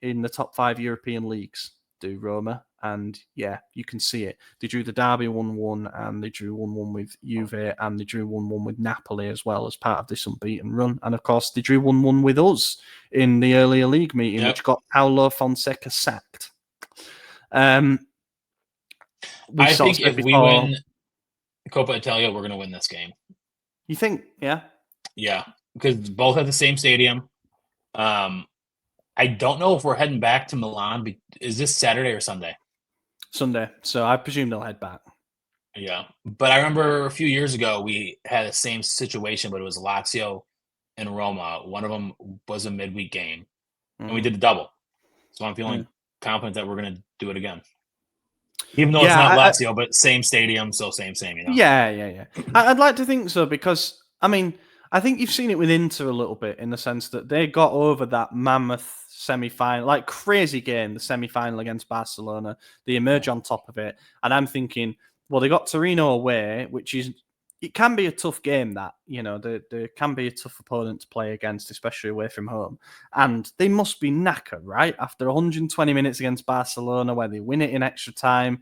in the top 5 European leagues, do Roma. And yeah, you can see it. They drew the derby 1-1, and they drew 1-1 with Juve, and they drew 1-1 with Napoli as well as part of this unbeaten run. And of course, they drew 1-1 with us in the earlier league meeting, which got Paulo Fonseca sacked. I think if we win Coppa Italia, we're going to win this game. You think? Yeah. Yeah, because both at the same stadium. I don't know if we're heading back to Milan. Is this Saturday or Sunday? Sunday. So I presume they'll head back. Yeah, but I remember a few years ago we had the same situation, but it was Lazio and Roma. One of them was a midweek game, and we did the double. So I'm feeling confident that we're going to do it again. Even though it's not Lazio, but same stadium, so same, you know? Yeah. I'd like to think so because, I mean, I think you've seen it with Inter a little bit in the sense that they got over that mammoth semi-final, like crazy game, the semi-final against Barcelona. They emerge on top of it. And I'm thinking, well, they got Torino away, which is, it can be a tough game that, you know, there can be a tough opponent to play against, especially away from home. And they must be knackered, right? After 120 minutes against Barcelona, where they win it in extra time,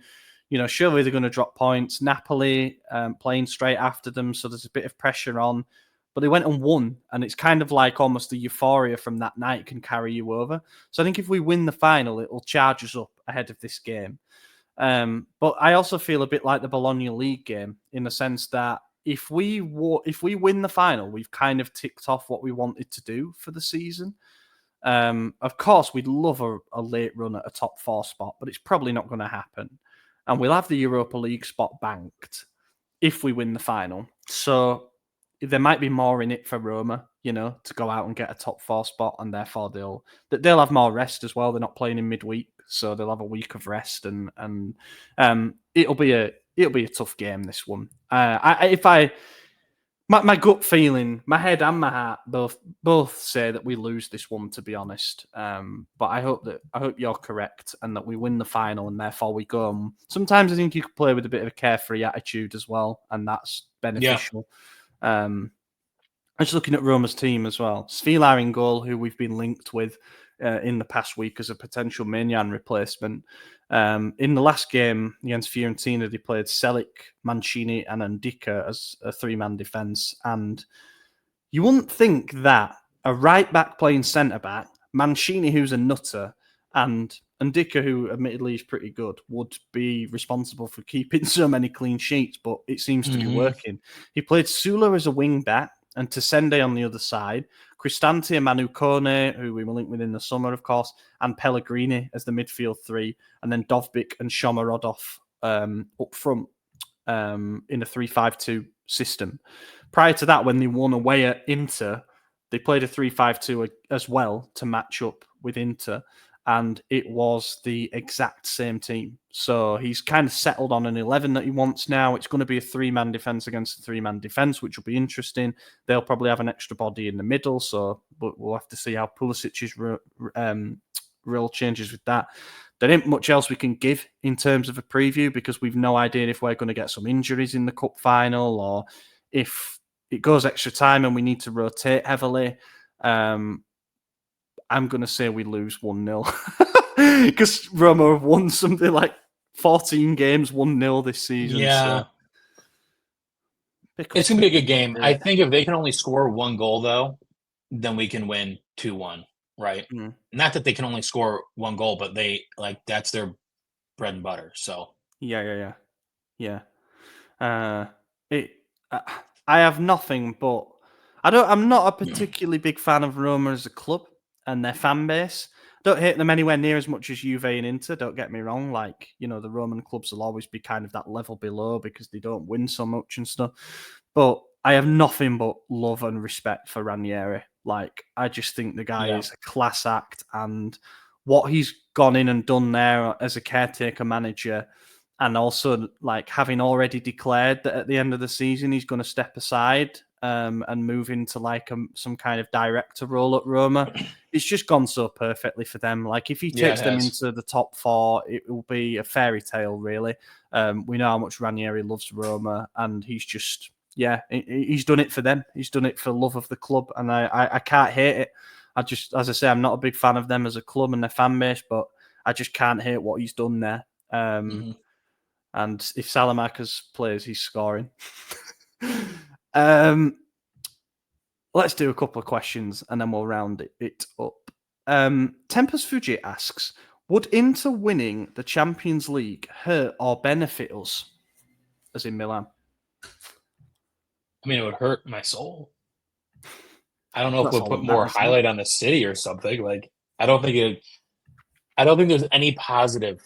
you know, surely they're going to drop points. Napoli playing straight after them, so there's a bit of pressure on. But they went and won, and it's kind of like almost the euphoria from that night can carry you over. So I think if we win the final, it will charge us up ahead of this game. But I also feel a bit like the Bologna League game in the sense that if we win the final, we've kind of ticked off what we wanted to do for the season. Of course, we'd love a late run at a top 4 spot, but it's probably not going to happen. And we'll have the Europa League spot banked if we win the final. So there might be more in it for Roma, you know, to go out and get a top 4 spot, and therefore they'll have more rest as well. They're not playing in midweek, so they'll have a week of rest, and it'll be a tough game, this one. My gut feeling, my head and my heart both say that we lose this one, to be honest. But I hope you're correct and that we win the final, and therefore we go. Sometimes I think you could play with a bit of a carefree attitude as well, and that's beneficial. I'm just looking at Roma's team as well. Svilar in goal, who we've been linked with in the past week as a potential Maignan replacement. In the last game against Fiorentina, they played Selic, Mancini, and Ndicka as a 3-man defence. And you wouldn't think that a right back playing centre back, Mancini, who's a nutter, and Ndicka, who admittedly is pretty good, would be responsible for keeping so many clean sheets, but it seems to be working. He played Sula as a wing back and Tesende on the other side, Cristante and Manu Kone, who we were linked with in the summer, of course, and Pellegrini as the midfield 3, and then Dovbyk and Shomorodov up front in a 3-5-2 system. Prior to that, when they won away at Inter, they played a 3-5-2 as well to match up with Inter, and it was the exact same team. So he's kind of settled on an 11 that he wants now. It's going to be a 3-man defence against a 3-man defence, which will be interesting. They'll probably have an extra body in the middle, so we'll have to see how Pulisic's role changes with that. There ain't much else we can give in terms of a preview because we've no idea if we're going to get some injuries in the cup final or if it goes extra time and we need to rotate heavily. I'm going to say we lose 1-0 because Roma have won something like 14 games 1-0 this season. Yeah. So. It's going to be a good game. I think if they can only score 1 goal, though, then we can win 2-1, right? Not that they can only score 1 goal, but that's their bread and butter. So Yeah. It. I have nothing but I'm not a particularly big fan of Roma as a club and their fan base. Don't hate them anywhere near as much as Juve and Inter. Don't get me wrong. Like, the Roman clubs will always be kind of that level below because they don't win so much and stuff. But I have nothing but love and respect for Ranieri. Like, I just think the guy is a class act, and what he's gone in and done there as a caretaker manager, and also like having already declared that at the end of the season he's going to step aside and move into like some kind of director role at Roma. It's just gone so perfectly for them. Like, if he takes them into the top 4, it will be a fairy tale, really. We know how much Ranieri loves Roma, and he's just, he's done it for them. He's done it for love of the club, and I can't hate it. As I say, I'm not a big fan of them as a club and their fan base, but I just can't hate what he's done there. And if Salamakers plays, he's scoring. Let's do a couple of questions and then we'll round it up. Tempest Fuji asks, would Inter winning the Champions League hurt or benefit us, as in Milan? I mean, it would hurt my soul. I don't know if we'll put more highlight on the city or something. Like, I don't think there's any positive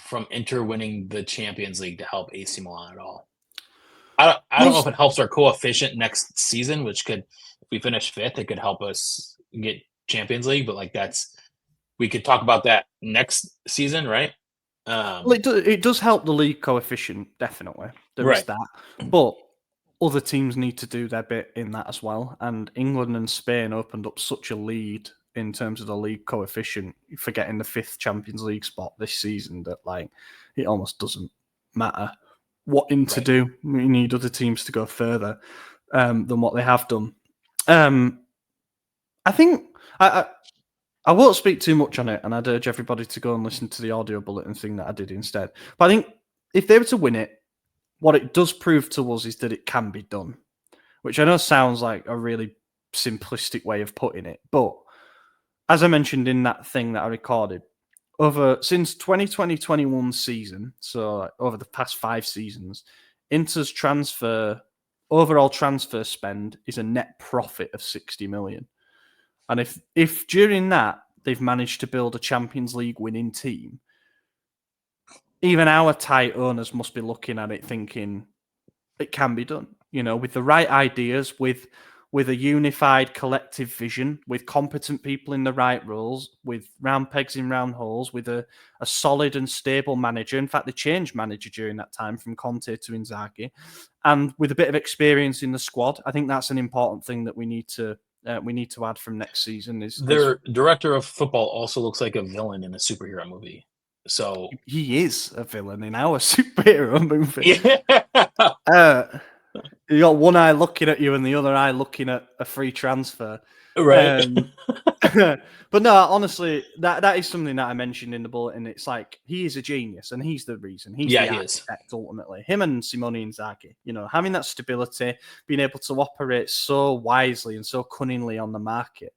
from Inter winning the Champions League to help AC Milan at all. I don't know if it helps our coefficient next season, which could, if we finish 5th, it could help us get Champions League. But like, we could talk about that next season, right? Well, it does help the league coefficient, definitely. There is that. But other teams need to do their bit in that as well. And England and Spain opened up such a lead in terms of the league coefficient for getting the 5th Champions League spot this season that, like, it almost doesn't matter what Inter do. We need other teams to go further than what they have done. I think I won't speak too much on it, and I'd urge everybody to go and listen to the audio bulletin thing that I did instead. But I think if they were to win it, what it does prove to us is that it can be done, which I know sounds like a really simplistic way of putting it. But as I mentioned in that thing that I recorded, since 2020-21 season, so over the past 5 seasons, Inter's overall transfer spend is a net profit of 60 million. And if during that they've managed to build a Champions League winning team, even our tight owners must be looking at it thinking it can be done, with the right ideas, with a unified collective vision, with competent people in the right roles, with round pegs in round holes, with a solid and stable manager. In fact, they changed manager during that time from Conte to Inzaghi, and with a bit of experience in the squad. I think that's an important thing that we need to add from next season. Their director of football also looks like a villain in a superhero movie. So he is a villain in our superhero movie. You got one eye looking at you and the other eye looking at a free transfer. Right. But no, honestly, that is something that I mentioned in the bulletin. It's like, he is a genius and he's the reason. He's the architect, ultimately. Him and Simone Inzaghi, having that stability, being able to operate so wisely and so cunningly on the market,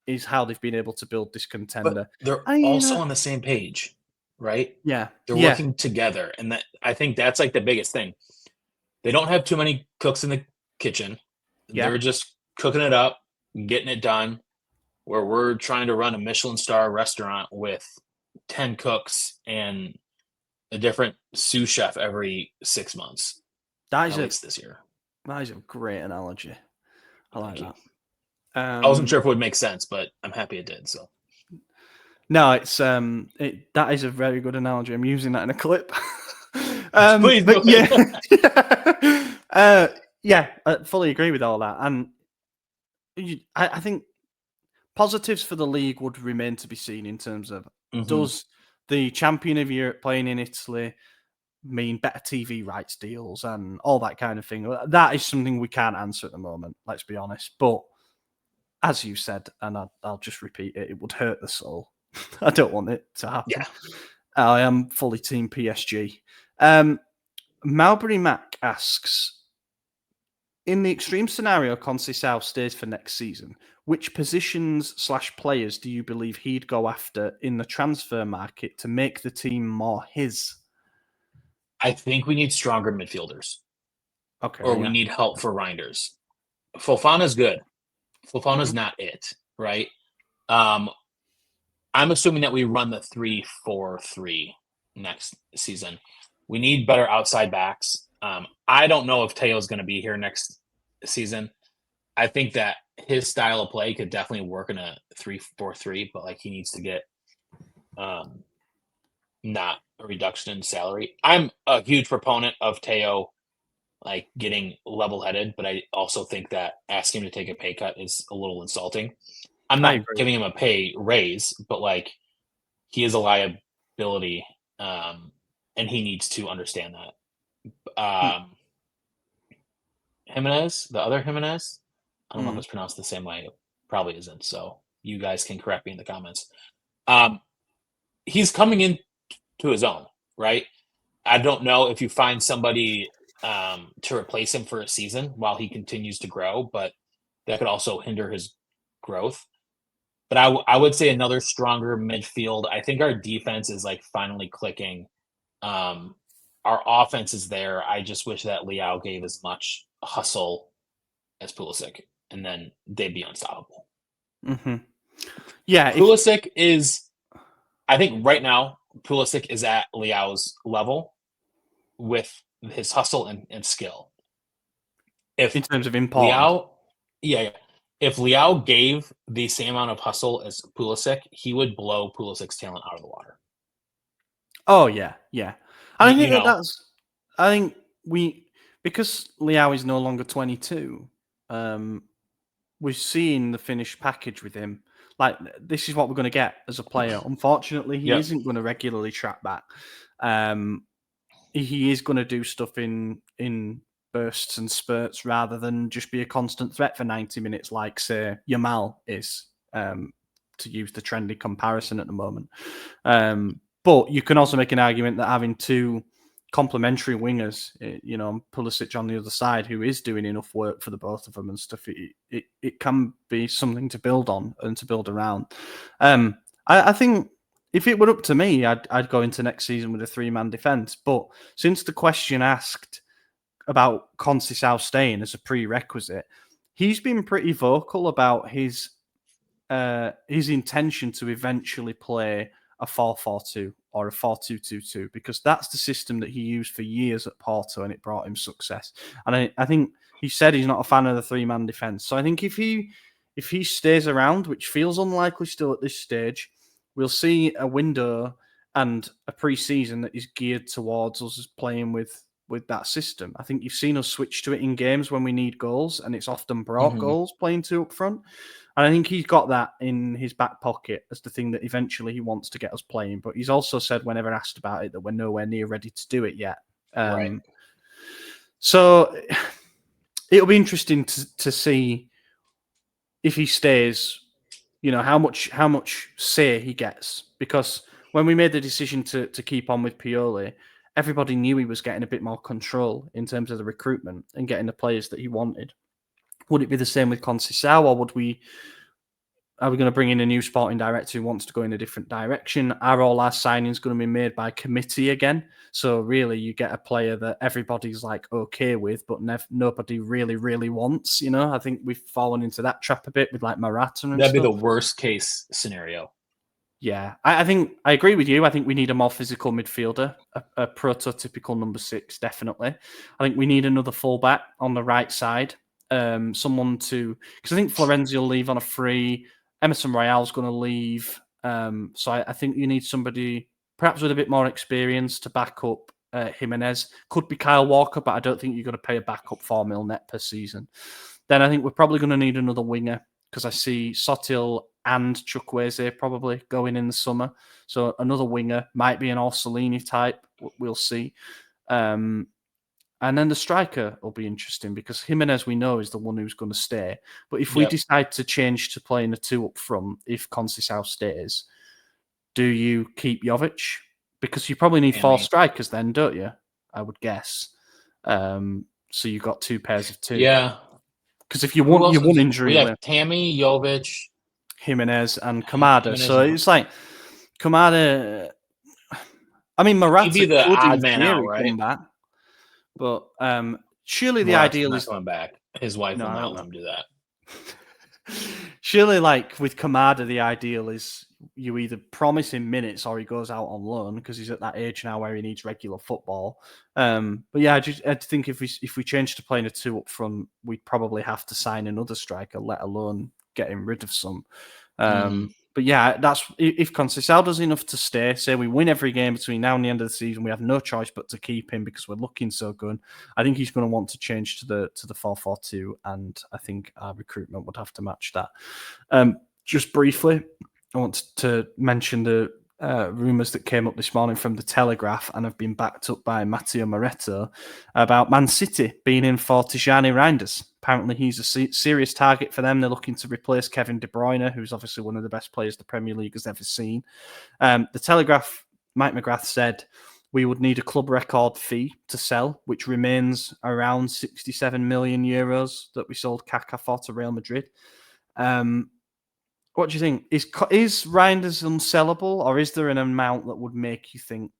is how they've been able to build this contender. But they're also on the same page, right? Yeah. They're working together. And I think that's like the biggest thing. They don't have too many cooks in the kitchen. Yeah. They're just cooking it up, getting it done, where we're trying to run a Michelin star restaurant with 10 cooks and a different sous chef every 6 months. At least this year. That is a great analogy. I like that. I wasn't sure if it would make sense, but I'm happy it did. So, no, it's that is a very good analogy. I'm using that in a clip. Please, but I fully agree with all that, and I think positives for the league would remain to be seen in terms of does the champion of Europe playing in Italy mean better TV rights deals and all that kind of thing. That is something we can't answer at the moment. Let's be honest, but as you said, and I'll just repeat it, it would hurt the soul. I don't want it to happen. Yeah. I am fully team PSG. Malbury Mac asks, in the extreme scenario Conceição stays for next season, which positions/players do you believe he'd go after in the transfer market to make the team more his? I think we need stronger midfielders, Okay, or we need help for Reijnders. Fofana's good. Fofana's not it, right? I'm assuming that we run the 3-4-3 next season. We need better outside backs. I don't know if Teo's going to be here next season. I think that his style of play could definitely work in a 3-4-3, but like he needs to get not a reduction in salary. I'm a huge proponent of Teo like getting level-headed, but I also think that asking him to take a pay cut is a little insulting. I'm not giving him a pay raise, but like he is a liability, and he needs to understand that. Jimenez, the other Jimenez, I don't know if it's pronounced the same way. It probably isn't. So you guys can correct me in the comments. He's coming in to his own, right? I don't know if you find somebody to replace him for a season while he continues to grow, but that could also hinder his growth. But I would say another stronger midfield. I think our defense is like finally clicking. Our offense is there. I just wish that Leao gave as much hustle as Pulisic, and then they'd be unstoppable. Mm-hmm. Yeah, Pulisic is. I think right now Pulisic is at Leao's level with his hustle and skill. If in terms of importance, Leao, if Leao gave the same amount of hustle as Pulisic, he would blow Pulisic's talent out of the water. Oh yeah. I think because Leao is no longer 22. We're seeing the finished package with him. Like, this is what we're going to get as a player. Unfortunately, he isn't going to regularly track back. He is going to do stuff in bursts and spurts rather than just be a constant threat for 90 minutes, like, say, Yamal is, to use the trendy comparison at the moment. But you can also make an argument that having two complementary wingers, Pulisic on the other side, who is doing enough work for the both of them and stuff, it can be something to build on and to build around. I think if it were up to me, I'd go into next season with a 3-man defence. But since the question asked about Conceição staying as a prerequisite, he's been pretty vocal about his intention to eventually play a 4-4-2 or a 4-2-2-2, because that's the system that he used for years at Porto and it brought him success. And I think he said he's not a fan of the 3-man defence. So I think if he stays around, which feels unlikely still at this stage, we'll see a window and a pre-season that is geared towards us playing with that system. I think you've seen us switch to it in games when we need goals, and it's often brought goals playing two up front. And I think he's got that in his back pocket as the thing that eventually he wants to get us playing. But he's also said, whenever asked about it, that we're nowhere near ready to do it yet. Right. So it'll be interesting to see if he stays, how much say he gets. Because when we made the decision to keep on with Pioli, everybody knew he was getting a bit more control in terms of the recruitment and getting the players that he wanted. Would it be the same with Conceição, or are we going to bring in a new sporting director who wants to go in a different direction? Are all our signings going to be made by committee again? So really, you get a player that everybody's like okay with, but nobody really, really wants. I think we've fallen into that trap a bit with like Morata and That'd stuff. be the worst case scenario. Yeah, I think I agree with you. I think we need a more physical midfielder, a prototypical number 6, definitely. I think we need another fullback on the right side. Someone because I think Florenzi will leave on a free. Emerson Royale's going to leave. So I think you need somebody perhaps with a bit more experience to back up Jimenez. Could be Kyle Walker, but I don't think you're going to pay a backup 4 mil net per season. Then I think we're probably going to need another winger, because I see Sotil and Chukwueze probably going in the summer. So another winger, might be an Orsolini type. We'll see. And then the striker will be interesting, because Jimenez, we know, is the one who's going to stay. But if we decide to change to playing a 2 up front, if Conceição stays, do you keep Jovic? Because you probably need 4 strikers then, don't you? I would guess. So you've got 2 pairs of 2. Yeah. Because if you Who want else your is- one injury We have left, Tammy, Jovic, Jimenez and Kamada. Jimenez So and- it's like Kamada. I mean, He'd Morata be the could in odd man out, theory right? come back, but surely the Morata's ideal not is coming back. His wife no, will I not don't let know. him do that. Surely, like with Kamada, the ideal is you either promise him minutes or he goes out on loan because he's at that age now where he needs regular football. But yeah, I think if we change to playing a 2 up front, we'd probably have to sign another striker, let alone getting rid of some. But yeah, that's if Conceição does enough to stay. Say we win every game between now and the end of the season, we have no choice but to keep him because we're looking so good. I think he's going to want to change to the 4-4-2, and I think our recruitment would have to match that. Just briefly, I want to mention the rumours that came up this morning from the Telegraph and have been backed up by Matteo Moretto about Man City being in for Tijani Reijnders. Apparently, he's a serious target for them. They're looking to replace Kevin De Bruyne, who's obviously one of the best players the Premier League has ever seen. The Telegraph, Mike McGrath said, we would need a club record fee to sell, which remains around 67 million euros that we sold Kaká for to Real Madrid. What do you think? Is Reijnders unsellable, or is there an amount that would make you think,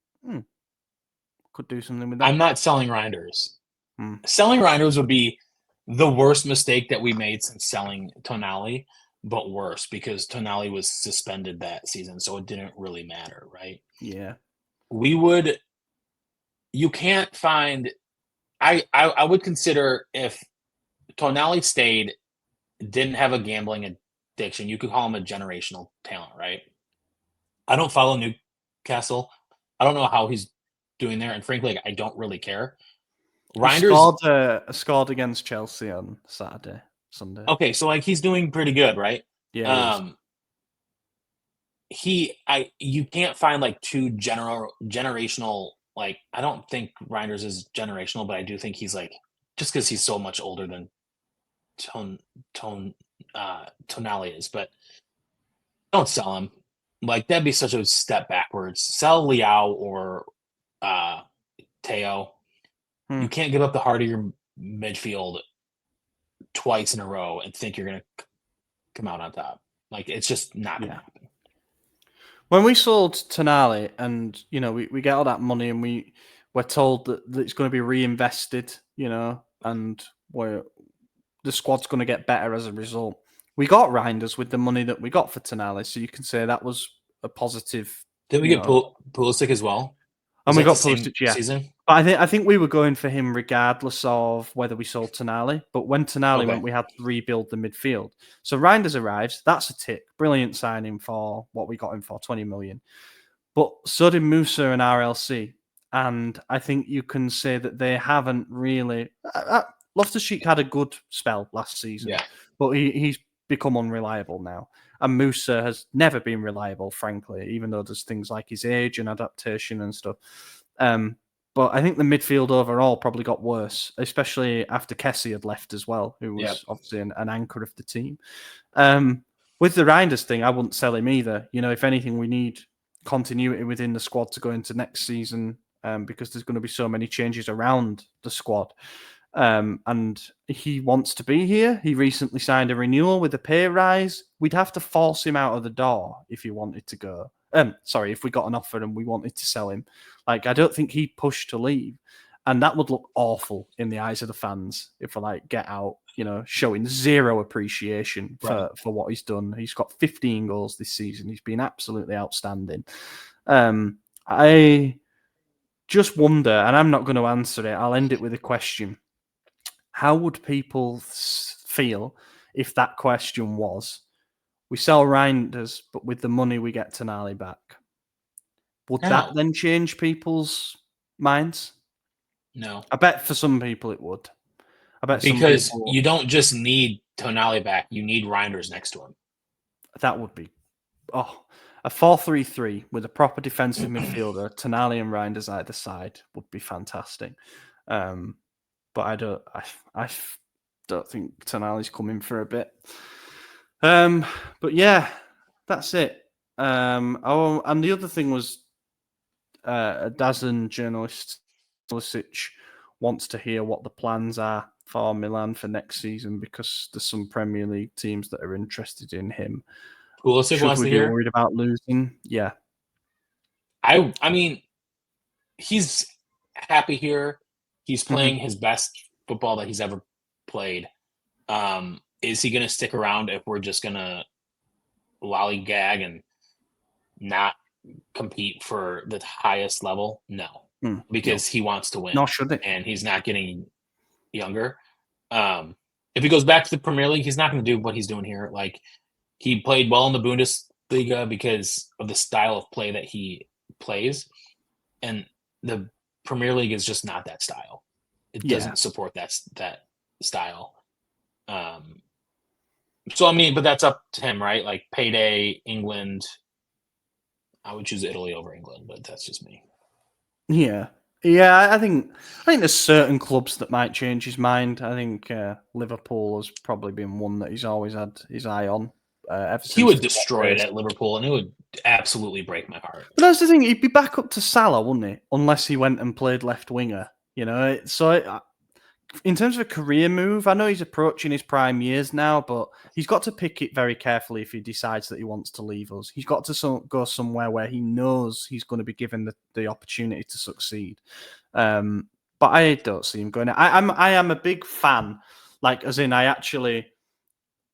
could do something with that? I'm not selling Reijnders. Hmm. Selling Reijnders would be the worst mistake that we made since selling Tonali, but worse because Tonali was suspended that season, so it didn't really matter, right? Yeah. You can't find. I would consider if Tonali stayed, didn't have a gambling addiction, you could call him a generational talent, right? I don't follow Newcastle. I don't know how he's doing there, and frankly, I don't really care. Reijnders scored against Chelsea on Sunday. Okay, so like he's doing pretty good, right? Yeah. You can't find like two generational. Like I don't think Reijnders is generational, but I do think he's like just because he's so much older than Tonali is. But don't sell him. Like that'd be such a step backwards. Sell Liao or Teo. You can't give up the heart of your midfield twice in a row and think you're going to come out on top. Like it's just not going to happen. When we sold Tonali, and we get all that money, and we're told that it's going to be reinvested, and the squad's going to get better as a result. We got Reijnders with the money that we got for Tonali, so you can say that was a positive. Did we get Pulisic as well? And we got Pulisic, yeah. Season? But I think we were going for him regardless of whether we sold Tonali. But when Tonali went, we had to rebuild the midfield. So Reijnders arrives. That's a tick. Brilliant signing for what we got him for, 20 million. But so did Musa and RLC. And I think you can say that they haven't really... Loftus-Cheek had a good spell last season. Yeah. But he's become unreliable now. And Musa has never been reliable, frankly, even though there's things like his age and adaptation and stuff. But I think the midfield overall probably got worse, especially after Kessie had left as well, who was obviously an anchor of the team. With the Reijnders thing, I wouldn't sell him either. If anything, we need continuity within the squad to go into next season because there's going to be so many changes around the squad. And he wants to be here. He recently signed a renewal with a pay rise. We'd have to force him out of the door if he wanted to go. If we got an offer and we wanted to sell him. Like, I don't think he'd push to leave. And that would look awful in the eyes of the fans if we get out, showing zero appreciation for what he's done. He's got 15 goals this season. He's been absolutely outstanding. I just wonder, and I'm not going to answer it, I'll end it with a question. How would people feel if that question was, we sell Reijnders, but with the money we get Tonali back? Would that then change people's minds? No. I bet for some people it would. I bet because you don't just need Tonali back, you need Reijnders next to him. That would be a 4-3-3 with a proper defensive midfielder, Tonali and Reijnders either side would be fantastic. But I don't think Tonali's coming for a bit. But yeah, that's it. And the other thing was a DAZN journalist, Pulisic, wants to hear what the plans are for Milan for next season because there's some Premier League teams that are interested in him. Pulisic Should wants we to be hear. worried about losing? Yeah. I mean, he's happy here. He's playing his best football that he's ever played. Is he going to stick around if we're just going to lollygag and not compete for the highest level? No, because he wants to win. Nor should it. And he's not getting younger. If he goes back to the Premier League, he's not going to do what he's doing here. Like, he played well in the Bundesliga because of the style of play that he plays, and the Premier League is just not that style. It doesn't support that style. So I mean, but that's up to him, right? Like, payday, England. I would choose Italy over England, but that's just me. Yeah. I think there's certain clubs that might change his mind. I think Liverpool has probably been one that he's always had his eye on. He would destroy it at Liverpool, and it would absolutely break my heart. But that's the thing; he'd be back up to Salah, wouldn't he? Unless he went and played left winger, So, in terms of a career move, I know he's approaching his prime years now, but he's got to pick it very carefully if he decides that he wants to leave us. He's got to go somewhere where he knows he's going to be given the opportunity to succeed. But I don't see him going. I am a big fan, like, as in I actually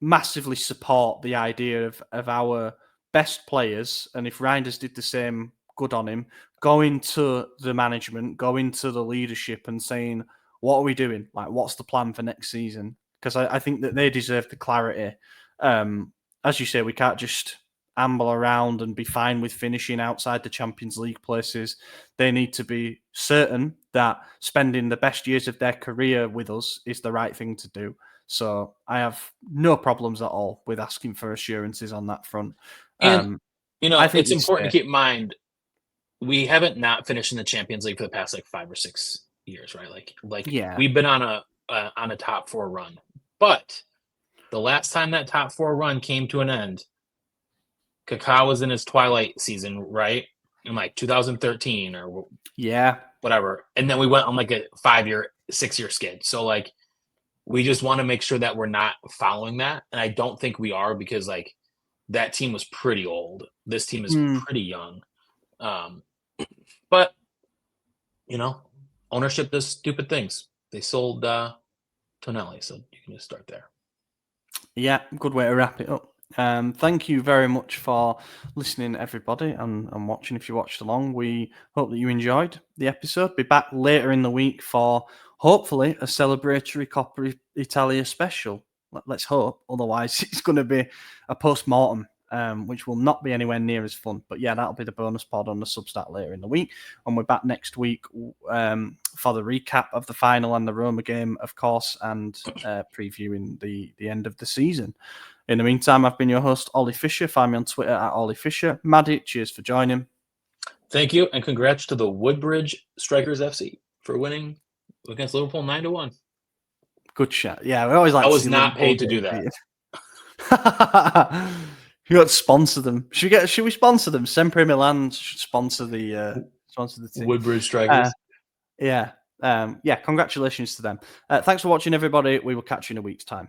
massively support the idea of our best players, and if Reijnders did the same, good on him, going to the management, going to the leadership and saying, what are we doing? Like, what's the plan for next season? Because I think that they deserve the clarity. As you say, we can't just amble around and be fine with finishing outside the Champions League places. They need to be certain that spending the best years of their career with us is the right thing to do. So I have no problems at all with asking for assurances on that front. And, I think it's important to keep in mind, we haven't not finished in the Champions League for the past 5 or 6 years, right? We've been on a top 4 run. But the last time that top 4 run came to an end, Kaká was in his twilight season, right? In 2013 or whatever. And then we went on a 5-year, 6-year skid. So we just want to make sure that we're not following that. And I don't think we are, because that team was pretty old. This team is pretty young. But, ownership does stupid things. They sold Tonelli, so you can just start there. Yeah, good way to wrap it up. Thank you very much for listening, everybody, and watching if you watched along. We hope that you enjoyed the episode. Be back later in the week for, hopefully, a celebratory Coppa Italia special. Let's hope. Otherwise, it's going to be a post-mortem, which will not be anywhere near as fun. But yeah, that'll be the bonus pod on the Substack later in the week. And we're back next week for the recap of the final and the Roma game, of course, and previewing the end of the season. In the meantime, I've been your host, Ollie Fisher. Find me on Twitter at Ollie Fisher. Maddie, cheers for joining. Thank you, and congrats to the Woodbridge Strikers FC for winning against Liverpool 9-1. Good shot. Yeah, we always like. I was not paid to do that. You got to sponsor them. Should we sponsor them? SempreMilan should sponsor the team. Woodbridge Strikers. Congratulations to them. Thanks for watching, everybody. We will catch you in a week's time.